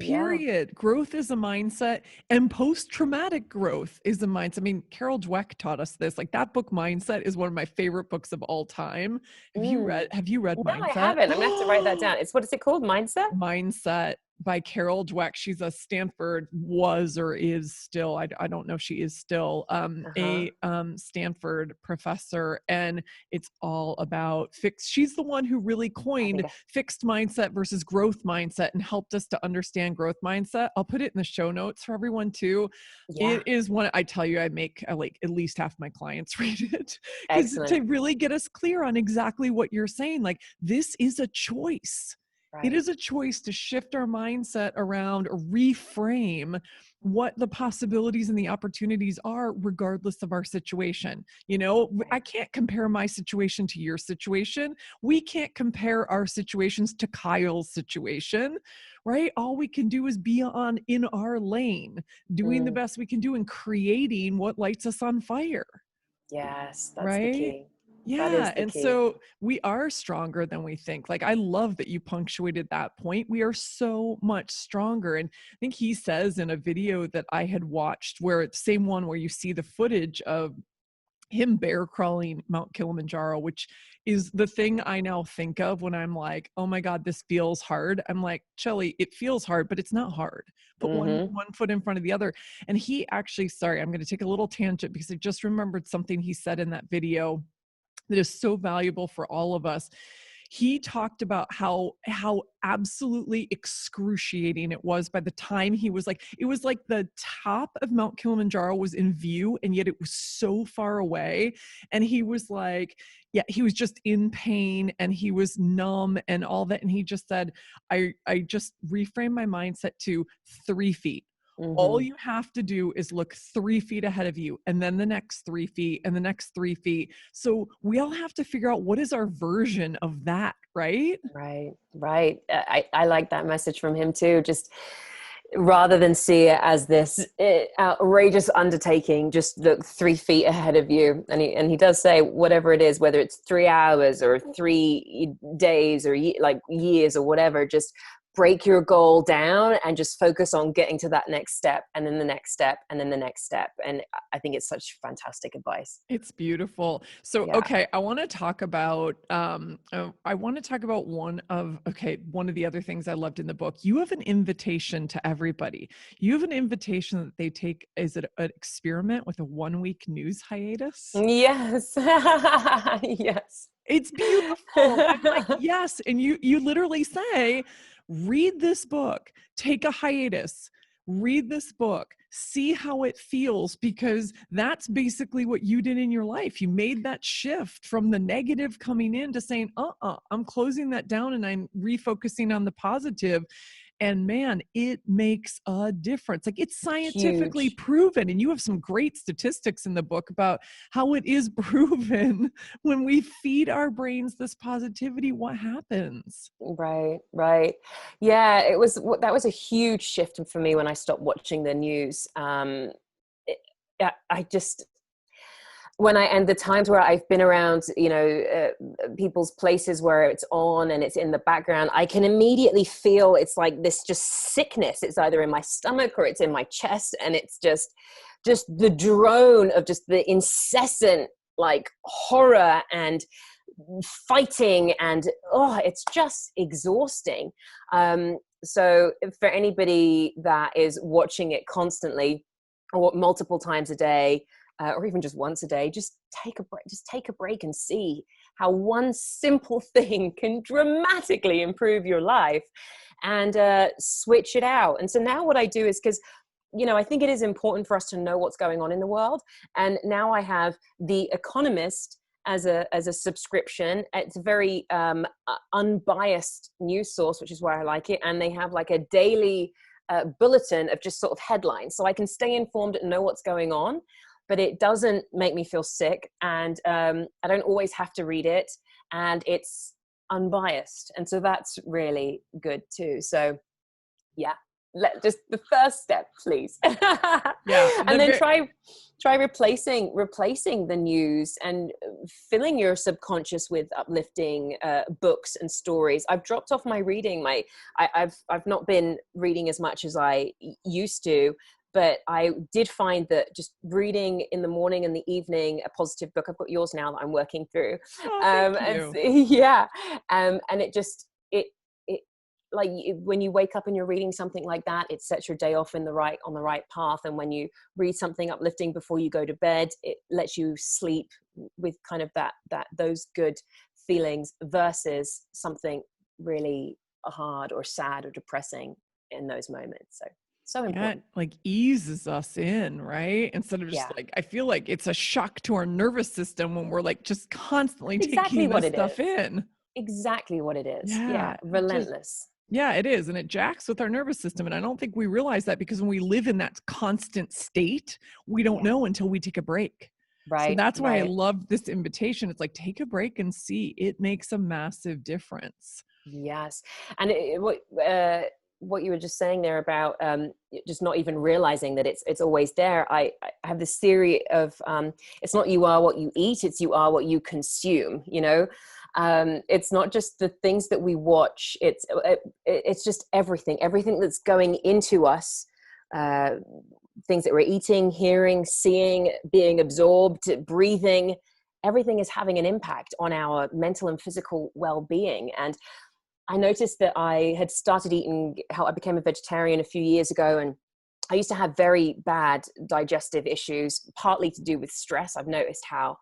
Period. Growth is a mindset, and post-traumatic growth is a mindset. I mean, Carol Dweck taught us this. Like, that book Mindset is one of my favorite books of all time. Have you read Mindset? No, I haven't. I'm gonna have to write that down. What is it called? Mindset by Carol Dweck. She's a Stanford, was or is still, I don't know if she is still, a Stanford professor, and it's all about she's the one who really coined fixed mindset versus growth mindset and helped us to understand growth mindset. I'll put it in the show notes for everyone too. It is one, I tell you, I make like at least half my clients read it, because to really get us clear on exactly what you're saying. Like, this is a choice. It is a choice to shift our mindset around, or reframe what the possibilities and the opportunities are, regardless of our situation. I can't compare my situation to your situation. We can't compare our situations to Kyle's situation, right? All we can do is be in our lane, doing the best we can do and creating what lights us on fire. Yes, that's the key. Yeah. And so we are stronger than we think. Like, I love that you punctuated that point. We are so much stronger. And I think he says in a video that I had watched, where it's the same one where you see the footage of him bear crawling Mount Kilimanjaro, which is the thing I now think of when I'm like, oh my God, this feels hard. I'm like, Shelley, it feels hard, but it's not hard. Put one foot in front of the other. And he actually, sorry, I'm going to take a little tangent, because I just remembered something he said in that video that is so valuable for all of us. he talked about how absolutely excruciating it was by the time he was like, it was like the top of Mount Kilimanjaro was in view, and yet it was so far away. And he was like, yeah, he was just in pain and he was numb and all that. And he just said, I just reframed my mindset to 3 feet. All you have to do is look 3 feet ahead of you, and then the next 3 feet and the next 3 feet. So we all have to figure out what is our version of that, right? Right, right. I like that message from him too. Just rather than see it as this outrageous undertaking, just look 3 feet ahead of you. And he does say, whatever it is, whether it's 3 hours or 3 days or like years or whatever, just break your goal down and just focus on getting to that next step, and then the next step, and then the next step. And I think it's such fantastic advice. It's beautiful. So, Yeah. okay, I want to talk about one of the other things I loved in the book. You have an invitation to everybody. You have an invitation that they take. Is it an experiment with a 1-week news hiatus? Yes. Yes. It's beautiful. I'm like, yes. And you literally say, read this book, take a hiatus, read this book, see how it feels, because that's basically what you did in your life. You made that shift from the negative coming in to saying, I'm closing that down and I'm refocusing on the positive. And man, it makes a difference. Like, it's scientifically Huge. proven. And you have some great statistics in the book about how it is proven when we feed our brains this positivity, what happens. Right, right. Yeah, that was a huge shift for me when I stopped watching the news. It, I just, and the times where I've been around, people's places where it's on and it's in the background, I can immediately feel it's like this just sickness. It's either in my stomach or it's in my chest. And it's just the drone of just the incessant like horror and fighting, and it's just exhausting. So for anybody that is watching it constantly or multiple times a day, or even just once a day, just take a break and see how one simple thing can dramatically improve your life, and switch it out. And so now what I do is, because I think it is important for us to know what's going on in the world. And now I have The Economist as a subscription. It's a very unbiased news source, which is why I like it. And they have like a daily bulletin of just sort of headlines, so I can stay informed and know what's going on, but it doesn't make me feel sick. And I don't always have to read it, and it's unbiased. And so that's really good too. So yeah, just the first step, please. Yeah. And then try replacing the news and filling your subconscious with uplifting books and stories. I've dropped off my reading. I've not been reading as much as I used to, but I did find that just reading in the morning and the evening a positive book. I've got yours now that I'm working through. Thank you. Yeah. And it like when you wake up and you're reading something like that, it sets your day off on the right path. And when you read something uplifting before you go to bed, it lets you sleep with kind of those good feelings, versus something really hard or sad or depressing in those moments. So important. Yeah, like eases us in, right? Instead of just like, I feel like it's a shock to our nervous system when we're like just constantly taking this stuff in. Exactly what it is. Yeah. Relentless. Yeah, it is. And it jacks with our nervous system. And I don't think we realize that, because when we live in that constant state, we don't know until we take a break. Right. So that's why I right. love this invitation. It's like, take a break and see. It makes a massive difference. Yes. And what you were just saying there about just not even realizing that it's always there. I have this theory of it's not you are what you eat, it's you are what you consume. It's not just the things that we watch, it's just everything that's going into us, things that we're eating, hearing, seeing, being absorbed, breathing. Everything is having an impact on our mental and physical well-being. And I noticed that I had started I became a vegetarian a few years ago, and I used to have very bad digestive issues, partly to do with stress. I've noticed how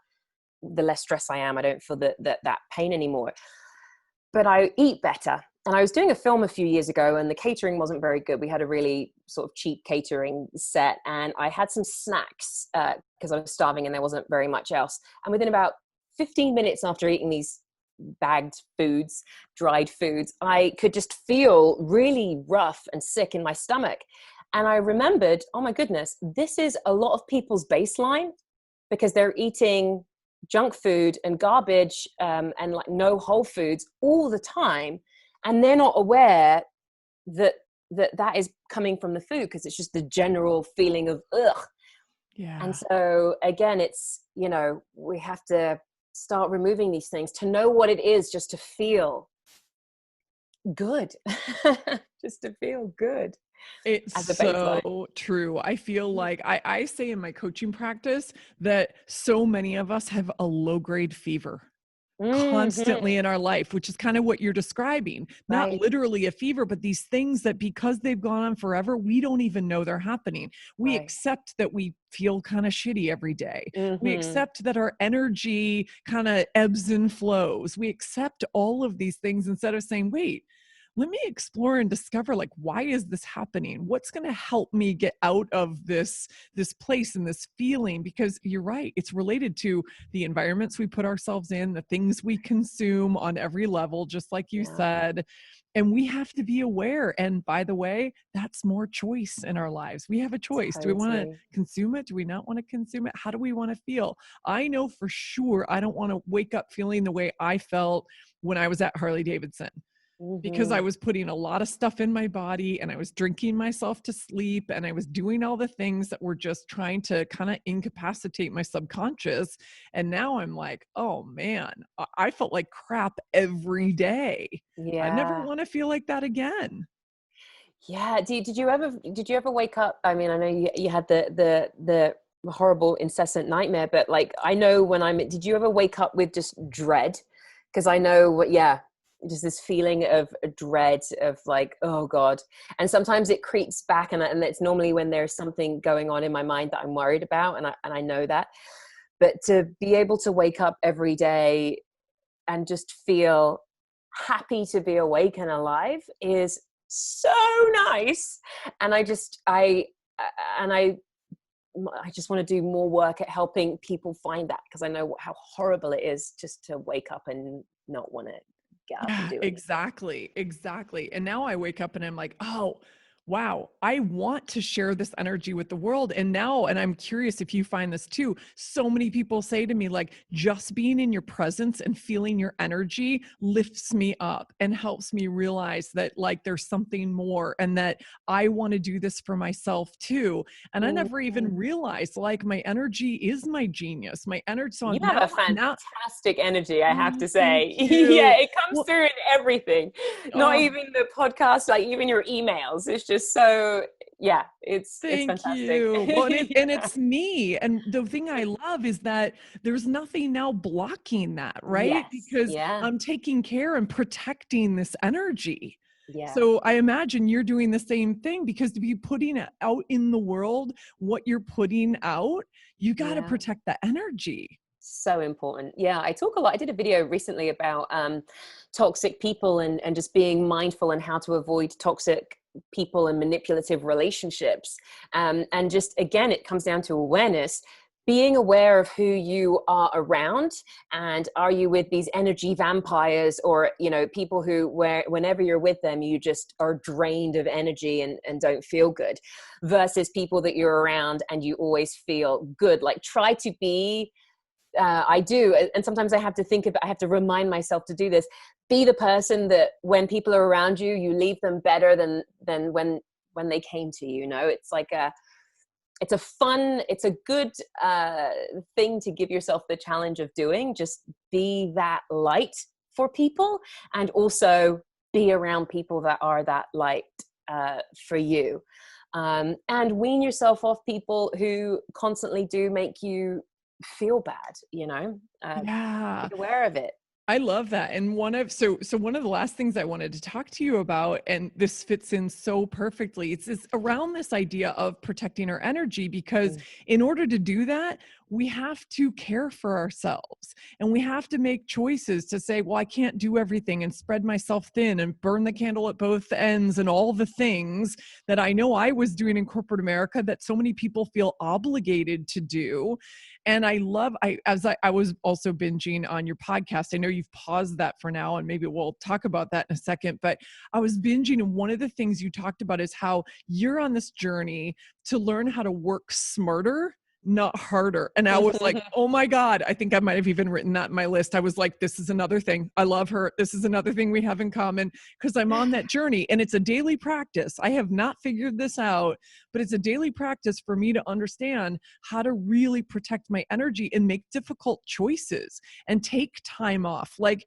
the less stress I am, I don't feel that pain anymore. but I eat better. And I was doing a film a few years ago and the catering wasn't very good. We had a really sort of cheap catering set and I had some snacks because I was starving and there wasn't very much else. And within about 15 minutes after eating these bagged foods, dried foods, I could just feel really rough and sick in my stomach. And I remembered, oh my goodness, this is a lot of people's baseline because they're eating junk food and garbage and like no whole foods all the time. And they're not aware that is coming from the food because it's just the general feeling of ugh. Yeah. And so again, it's, you know, we have to start removing these things to know what it is, just to feel good, just to feel good. It's As a baseline. so true. I feel like I say in my coaching practice that so many of us have a low grade fever constantly in our life, which is kind of what you're describing. Not Right. literally a fever, but these things that because they've gone on forever, we don't even know they're happening. We Right. accept that we feel kind of shitty every day. We Mm-hmm. accept that our energy kind of ebbs and flows. We accept all of these things instead of saying, wait, let me explore and discover, like, why is this happening? What's going to help me get out of this place and this feeling? Because you're right, it's related to the environments we put ourselves in, the things we consume on every level, just like you Yeah. said. And we have to be aware. And by the way, that's more choice in our lives. We have a choice. Do we want to Totally. consume it? Do we not want to consume it? How do we want to feel? I know for sure I don't want to wake up feeling the way I felt when I was at Harley Davidson, because I Mm-hmm. was putting a lot of stuff in my body and I was drinking myself to sleep and I was doing all the things that were just trying to kind of incapacitate my subconscious. And now I'm like, oh man, I felt like crap every day. I never Yeah. want to feel like that again. Yeah. Did you ever wake up? I mean, I know you had the horrible incessant nightmare, but like, I know did you ever wake up with just dread? Because I know what, yeah, just this feeling of dread of like, oh God. And sometimes it creeps back and it's normally when there's something going on in my mind that I'm worried about. And I know that, but to be able to wake up every day and just feel happy to be awake and alive is so nice. And I just want to do more work at helping people find that, because I know how horrible it is just to wake up and not want to get up and Yeah, do anything. exactly. Exactly. And now I wake up and I'm like, oh, wow, I want to share this energy with the world. And I'm curious if you find this too. So many people say to me, like, just being in your presence and feeling your energy lifts me up and helps me realize that, like, there's something more and that I want to do this for myself too. And I never even Mhm. realized, like, my energy is my genius, my energy. So You have a now, fantastic energy, I have oh, to thank say. you. Yeah, it comes Well, through in everything. Not oh, even the podcast, like even your emails. It's just so, yeah, it's thank fantastic. you. Well, and Yeah. it's me. And the thing I love is that there's nothing now blocking that, right? Yes. Because Yeah. I'm taking care and protecting this energy. Yeah. So I imagine you're doing the same thing, because to be putting it out in the world, what you're putting out, you got to Yeah. protect the energy. So important. Yeah, I talk a lot. I did a video recently about toxic people and just being mindful and how to avoid toxic people and manipulative relationships. And just, again, it comes down to awareness, being aware of who you are around, and are you with these energy vampires, or, you know, people who, where whenever you're with them, you just are drained of energy and don't feel good, versus people that you're around and you always feel good. Like, try to be I do. And sometimes I have to I have to remind myself to do this. Be the person that when people are around you, you leave them better than when they came to you. You know, it's like it's a good thing to give yourself the challenge of doing. Just be that light for people, and also be around people that are that light for you. And wean yourself off people who constantly do make you feel bad, you know. Be Yeah. aware of it. I love that. And one of the last things I wanted to talk to you about, and this fits in so perfectly, it's around this idea of protecting our energy, because Mm. in order to do that, we have to care for ourselves, and we have to make choices to say, well, I can't do everything and spread myself thin and burn the candle at both ends and all the things that I know I was doing in corporate America that so many people feel obligated to do. And I love, I was also binging on your podcast. I know you've paused that for now, and maybe we'll talk about that in a second, but I was binging, and one of the things you talked about is how you're on this journey to learn how to work smarter, not harder. And I was like, oh my God, I think I might have even written that in my list. I was like, this is another thing. I love her. This is another thing we have in common, because I'm on that journey, and it's a daily practice. I have not figured this out, but it's a daily practice for me to understand how to really protect my energy and make difficult choices and take time off. Like,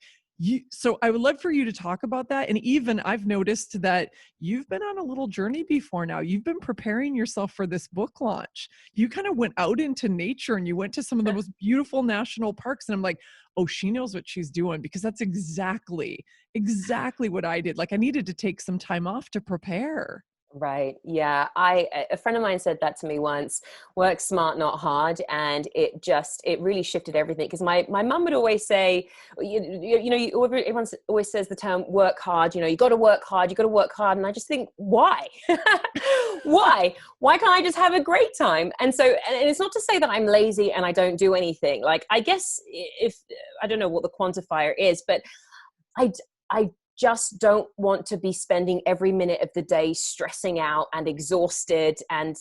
so I would love for you to talk about that. And even I've noticed that you've been on a little journey before now. You've been preparing yourself for this book launch. You kind of went out into nature and you went to some of the most beautiful national parks. And I'm like, oh, she knows what she's doing, because that's exactly what I did. Like, I needed to take some time off to prepare. Right. Yeah. A friend of mine said that to me once: work smart, not hard. And it really shifted everything. Because my mum would always say, everyone always says the term work hard, you got to work hard, you got to work hard. And I just think, why? Why can't I just have a great time? And so, and it's not to say that I'm lazy and I don't do anything. Like, I guess I don't know what the quantifier is, but I just don't want to be spending every minute of the day stressing out and exhausted and,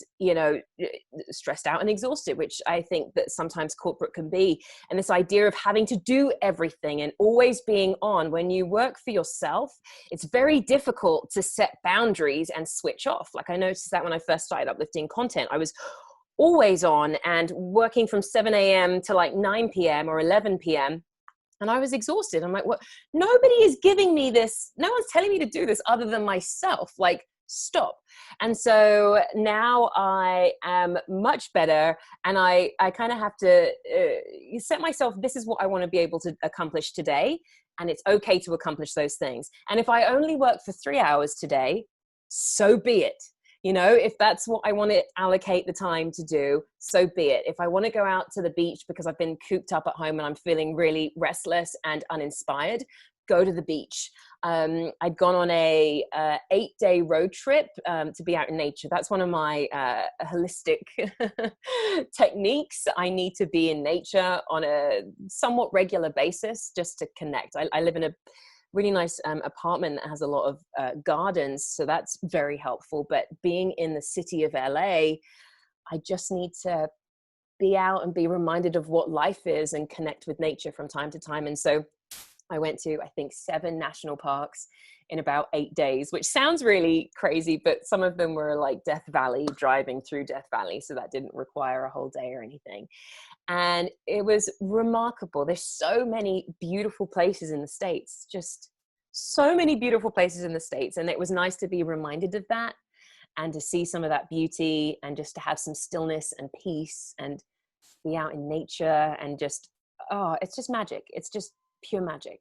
stressed out and exhausted, which I think that sometimes corporate can be. And this idea of having to do everything and always being on. When you work for yourself, it's very difficult to set boundaries and switch off. Like, I noticed that when I first started Uplifting Content, I was always on and working from 7 a.m. to like 9 p.m. or 11 p.m. And I was exhausted. I'm like, what? Nobody is giving me this. No one's telling me to do this other than myself. Like, stop. And so now I am much better. And I kind of have to set myself, this is what I want to be able to accomplish today. And it's okay to accomplish those things. And if I only work for 3 hours today, so be it. If that's what I want to allocate the time to do, so be it. If I want to go out to the beach because I've been cooped up at home and I'm feeling really restless and uninspired, go to the beach. I'd gone on a 8-day road trip to be out in nature. That's one of my holistic techniques. I need to be in nature on a somewhat regular basis just to connect. I live in a really nice apartment that has a lot of gardens, so that's very helpful. But being in the city of LA, I just need to be out and be reminded of what life is and connect with nature from time to time. And so I went to, I think, 7 national parks in about 8 days, which sounds really crazy, but some of them were like Death Valley, driving through Death Valley, so that didn't require a whole day or anything. And it was remarkable. There's so many beautiful places in the States, just so many beautiful places in the States. And it was nice to be reminded of that and to see some of that beauty and just to have some stillness and peace and be out in nature and just, it's just magic. It's just pure magic.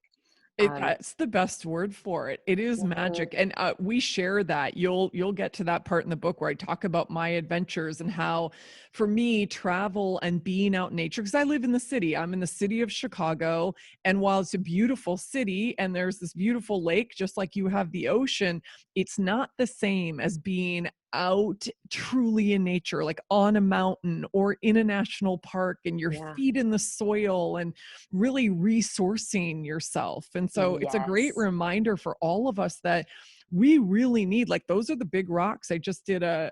That's the best word for it. It is magic. And we share that. You'll get to that part in the book where I talk about my adventures and how, for me, travel and being out in nature, because I live in the city. I'm in the city of Chicago. And while it's a beautiful city and there's this beautiful lake, just like you have the ocean, it's not the same as being out truly in nature, like on a mountain or in a national park, and your feet in the soil and really resourcing yourself. And so it's a great reminder for all of us that we really need, like, those are the big rocks. I just did a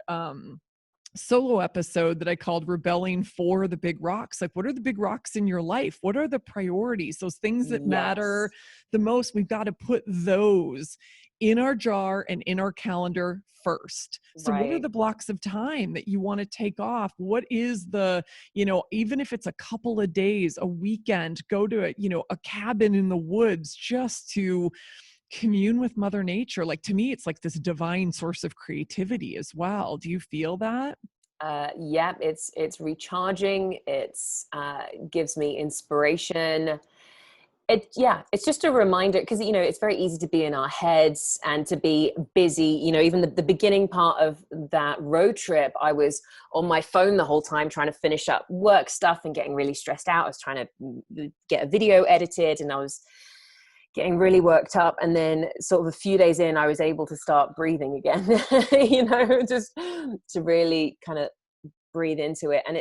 solo episode that I called Rebelling for the Big Rocks. Like, what are the big rocks in your life? What are the priorities? Those things that matter the most, we've got to put those in our jar and in our calendar first. So what are the blocks of time that you want to take off? What is the, even if it's a couple of days, a weekend, go to a cabin in the woods just to commune with Mother Nature. Like, to me, it's like this divine source of creativity as well. Do you feel that? It's recharging. It's gives me inspiration. It's just a reminder, because it's very easy to be in our heads and to be busy. Even the beginning part of that road trip, I was on my phone the whole time trying to finish up work stuff and getting really stressed out. I was trying to get a video edited, and I was getting really worked up. And then sort of a few days in, I was able to start breathing again, just to really kind of breathe into it. And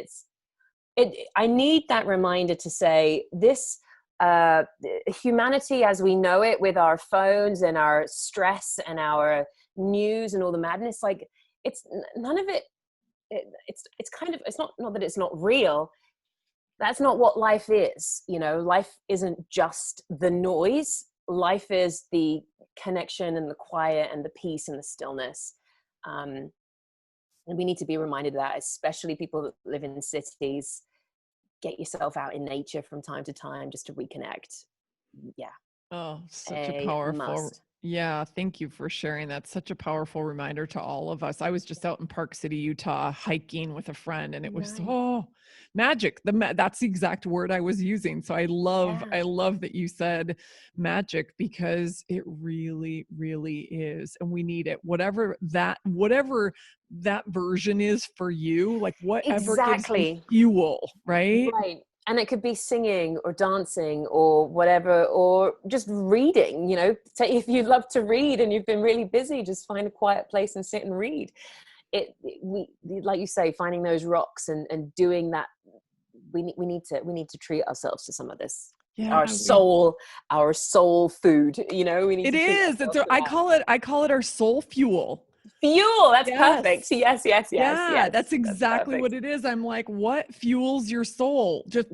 I need that reminder to say this, humanity as we know it, with our phones and our stress and our news and all the madness, like it's none of it, it's kind of, it's not that it's not real. That's not what life is. Life isn't just the noise. Life is the connection and the quiet and the peace and the stillness. And we need to be reminded of that, especially people that live in cities. Get yourself out in nature from time to time just to reconnect. Yeah. Oh, such a powerful. Must. Yeah, thank you for sharing. That's such a powerful reminder to all of us. I was just out in Park City, Utah, hiking with a friend, and it was magic. That's the exact word I was using. So I love that you said magic, because it really, really is, and we need it. Whatever that version is for you, like whatever gives you fuel, right? Right. And it could be singing or dancing or whatever, or just reading. If you love to read and you've been really busy, just find a quiet place and sit and read. We like you say, finding those rocks and doing that. We need to treat ourselves to some of this. Yeah, our soul food. We need. It is. I call it our soul fuel. Fuel. That's perfect. Yes. Yeah, that's exactly what it is. I'm like, what fuels your soul? Just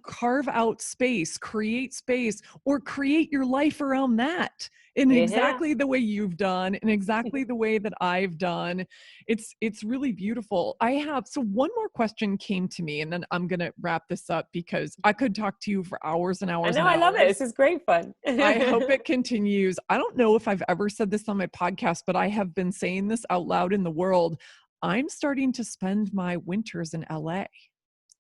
carve out space, create space, or create your life around that in exactly the way you've done, and exactly the way that I've done. It's really beautiful. So one more question came to me, and then I'm going to wrap this up, because I could talk to you for hours and hours. I know, I love it. This is great fun. I hope it continues. I don't know if I've ever said this on my podcast, but I have been saying this out loud in the world. I'm starting to spend my winters in LA.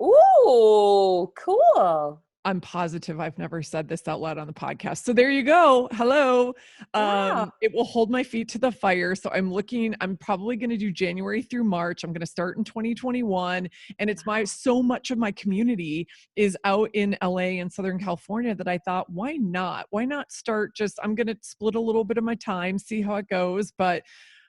Ooh, cool. I'm positive I've never said this out loud on the podcast. So there you go. Hello. Wow. It will hold my feet to the fire. So I'm probably going to do January through March. I'm going to start in 2021. And so much of my community is out in LA and Southern California that I thought, why not? Why not start I'm going to split a little bit of my time, see how it goes. But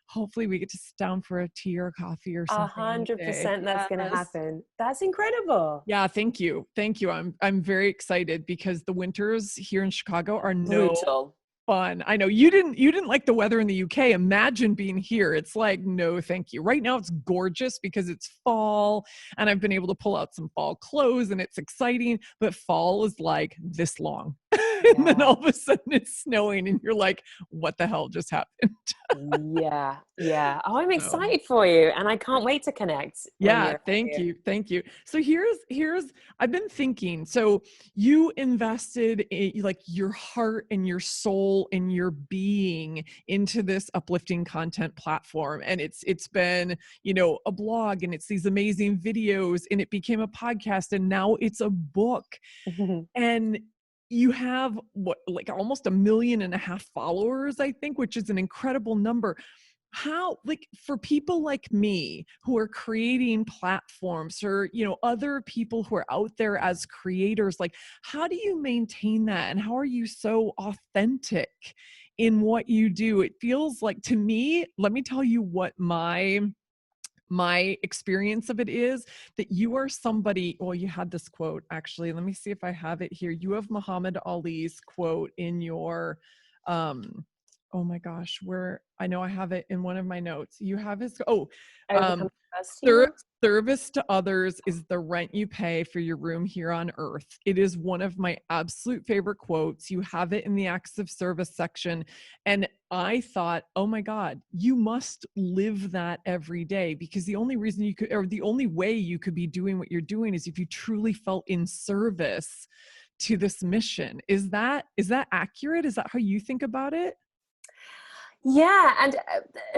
hopefully we get to sit down for a tea or a coffee or something. 100% that's going to happen. That's incredible. Yeah, thank you. I'm very excited, because the winters here in Chicago are brutal. Fun. I know you didn't like the weather in the UK. Imagine being here. It's like, no, thank you. Right now it's gorgeous because it's fall, and I've been able to pull out some fall clothes, and it's exciting, but fall is like this long. And then all of a sudden it's snowing, and you're like, what the hell just happened? Yeah. Oh, I'm excited for you, and I can't wait to connect. Yeah, thank you. So here's I've been thinking, so you invested like your heart and your soul and your being into this uplifting content platform, and it's been, a blog, and it's these amazing videos, and it became a podcast, and now it's a book. And you have like almost 1.5 million followers, I think, which is an incredible number. How, like, for people like me who are creating platforms, or, other people who are out there as creators, like, how do you maintain that? And how are you so authentic in what you do? It feels like, to me, let me tell you what my experience of it is, that you are somebody, well, you had this quote, actually, let me see if I have it here. You have Muhammad Ali's quote in your, oh my gosh, I know I have it in one of my notes. You have his, service to others is the rent you pay for your room here on earth. It is one of my absolute favorite quotes. You have it in the acts of service section. And I thought, oh my God, you must live that every day, because the only reason you could, or the only way you could be doing what you're doing, is if you truly felt in service to this mission. Is that accurate? Is that how you think about it? Yeah, and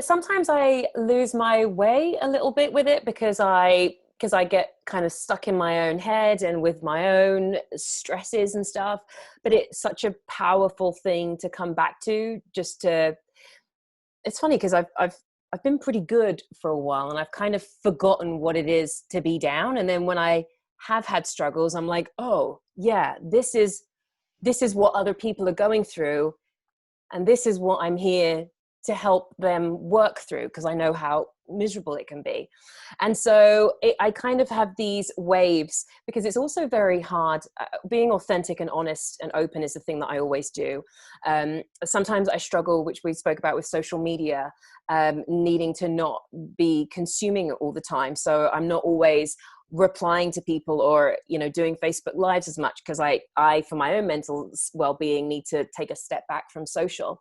sometimes I lose my way a little bit with it, because I because I get kind of stuck in my own head and with my own stresses and stuff. But it's such a powerful thing to come back to, just to, it's funny because I've been pretty good for a while and I've kind of forgotten what it is to be down. And then when I have had struggles, I'm like, oh yeah, this is what other people are going through. And this is what I'm here to help them work through, because I know how miserable it can be. And so I kind of have these waves, because it's also very hard. Being authentic and honest and open is the thing that I always do. Sometimes I struggle, which we spoke about with social media, needing to not be consuming it all the time. So I'm not always replying to people or, you know, doing Facebook lives as much, because I for my own mental well-being need to take a step back from social.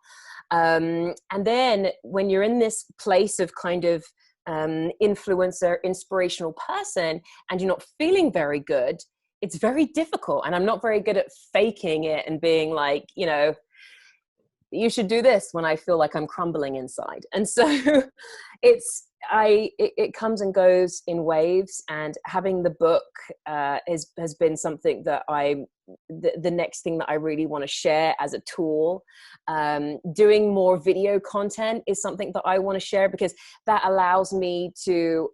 And then when you're in this place of kind of influencer, inspirational person, and you're not feeling very good, it's very difficult. And I'm not very good at faking it and being like, you know, you should do this, when I feel like I'm crumbling inside. And so it comes and goes in waves. And having the book has been something that the next thing that I really want to share as a tool. Doing more video content is something that I want to share, because that allows me to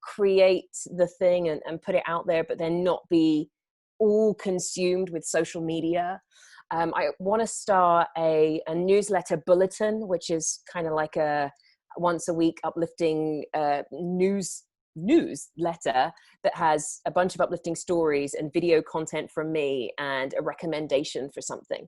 create the thing and put it out there, but then not be all consumed with social media. I want to start a newsletter bulletin, which is kind of like a once a week uplifting newsletter that has a bunch of uplifting stories and video content from me and a recommendation for something.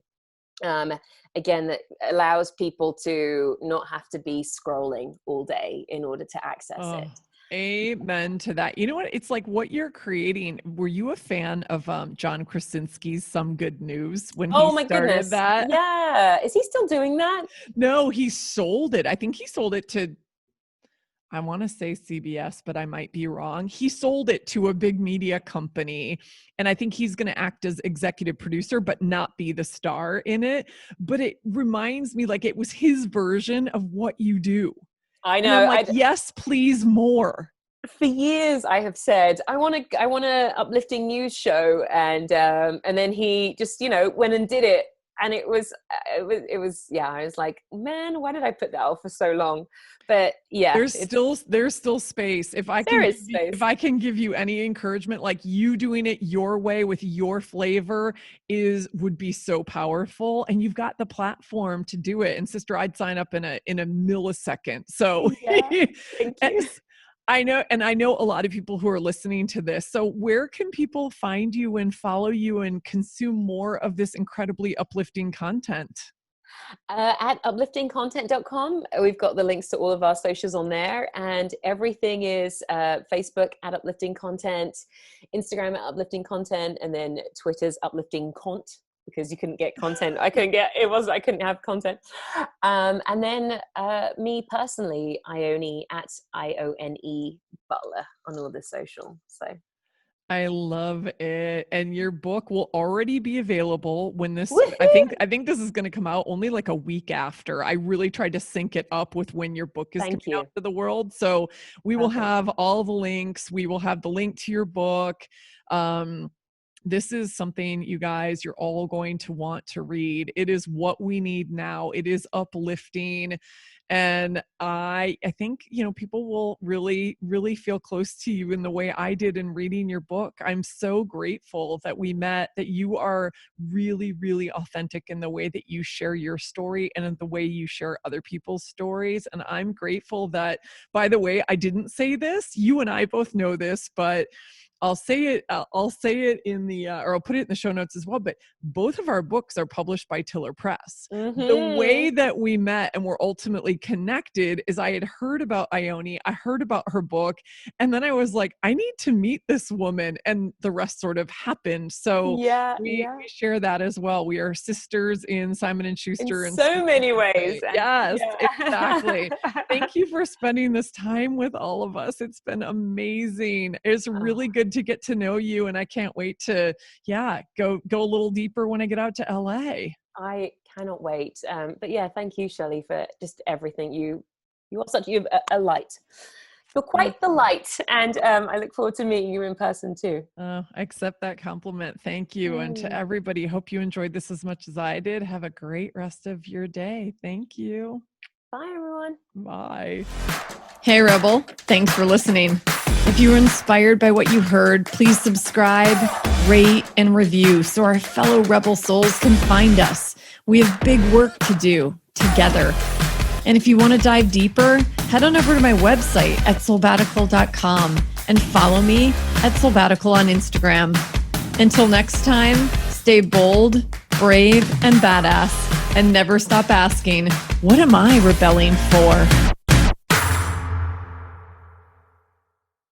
Again, that allows people to not have to be scrolling all day in order to access it. Amen to that. You know what? It's like what you're creating. Were you a fan of John Krasinski's Some Good News when he My started goodness. that? Yeah. Is he still doing that? No, he sold it. I think he sold it to, I want to say CBS, but I might be wrong. He sold it to a big media company. And I think he's going to act as executive producer, but not be the star in it. But it reminds me like it was his version of what you do. I And I'm know. like, yes, please, more. For years I have said I want a uplifting news show, and then he just, you know, went and did it, and it was yeah, I was like, man, why did I put that off for so long? But yeah, there's still space. If I there can is space. if I can give you any encouragement, like you doing it your way with your flavor would be so powerful, and you've got the platform to do it. And sister, I'd sign up in a millisecond. So Yeah, thank you. I know a lot of people who are listening to this. So where can people find you and follow you and consume more of this incredibly uplifting content? At upliftingcontent.com. We've got the links to all of our socials on there, and everything is Facebook at Uplifting Content, Instagram at Uplifting Content, and then Twitter's Uplifting Cont, because you couldn't get content. I couldn't have content. And then me personally, Ione at Ione Butler on all the social. So I love it. And your book will already be available when this, woohoo! I think this is going to come out only like a week after. I really tried to sync it up with when your book is Thank coming you. out to the world. So we will Perfect. have all the links. We will have the link to your book. This is something, you guys, you're all going to want to read. It is what we need now. It is uplifting. And I think, you know, people will really, really feel close to you in the way I did in reading your book. I'm so grateful that we met, that you are really, really authentic in the way that you share your story and in the way you share other people's stories. And I'm grateful that, by the way, I didn't say this, you and I both know this, but I'll say it in the, or I'll put it in the show notes as well, but both of our books are published by Tiller Press. Mm-hmm. The way that we met and were ultimately connected is I had heard about Ione, I heard about her book, and then I was like, I need to meet this woman, and the rest sort of happened. So we share that as well. We are sisters in Simon and Schuster in in so many ways. Yes, exactly. Thank you for spending this time with all of us. It's been amazing. It's really good to get to know you, and I can't wait to go a little deeper when I get out to LA. I cannot wait. But yeah, thank you, Shelley, for just everything. You are such a light. You're quite the light, and I look forward to meeting you in person too. I accept that compliment. Thank you. And to everybody, hope you enjoyed this as much as I did. Have a great rest of your day. Thank you. Bye, everyone. Bye. Hey, Rebel. Thanks for listening. If you were inspired by what you heard, please subscribe, rate, and review so our fellow Rebel souls can find us. We have big work to do together. And if you want to dive deeper, head on over to my website at soulbatical.com and follow me at Soulbatical on Instagram. Until next time, stay bold, brave, and badass, and never stop asking, what am I rebelling for?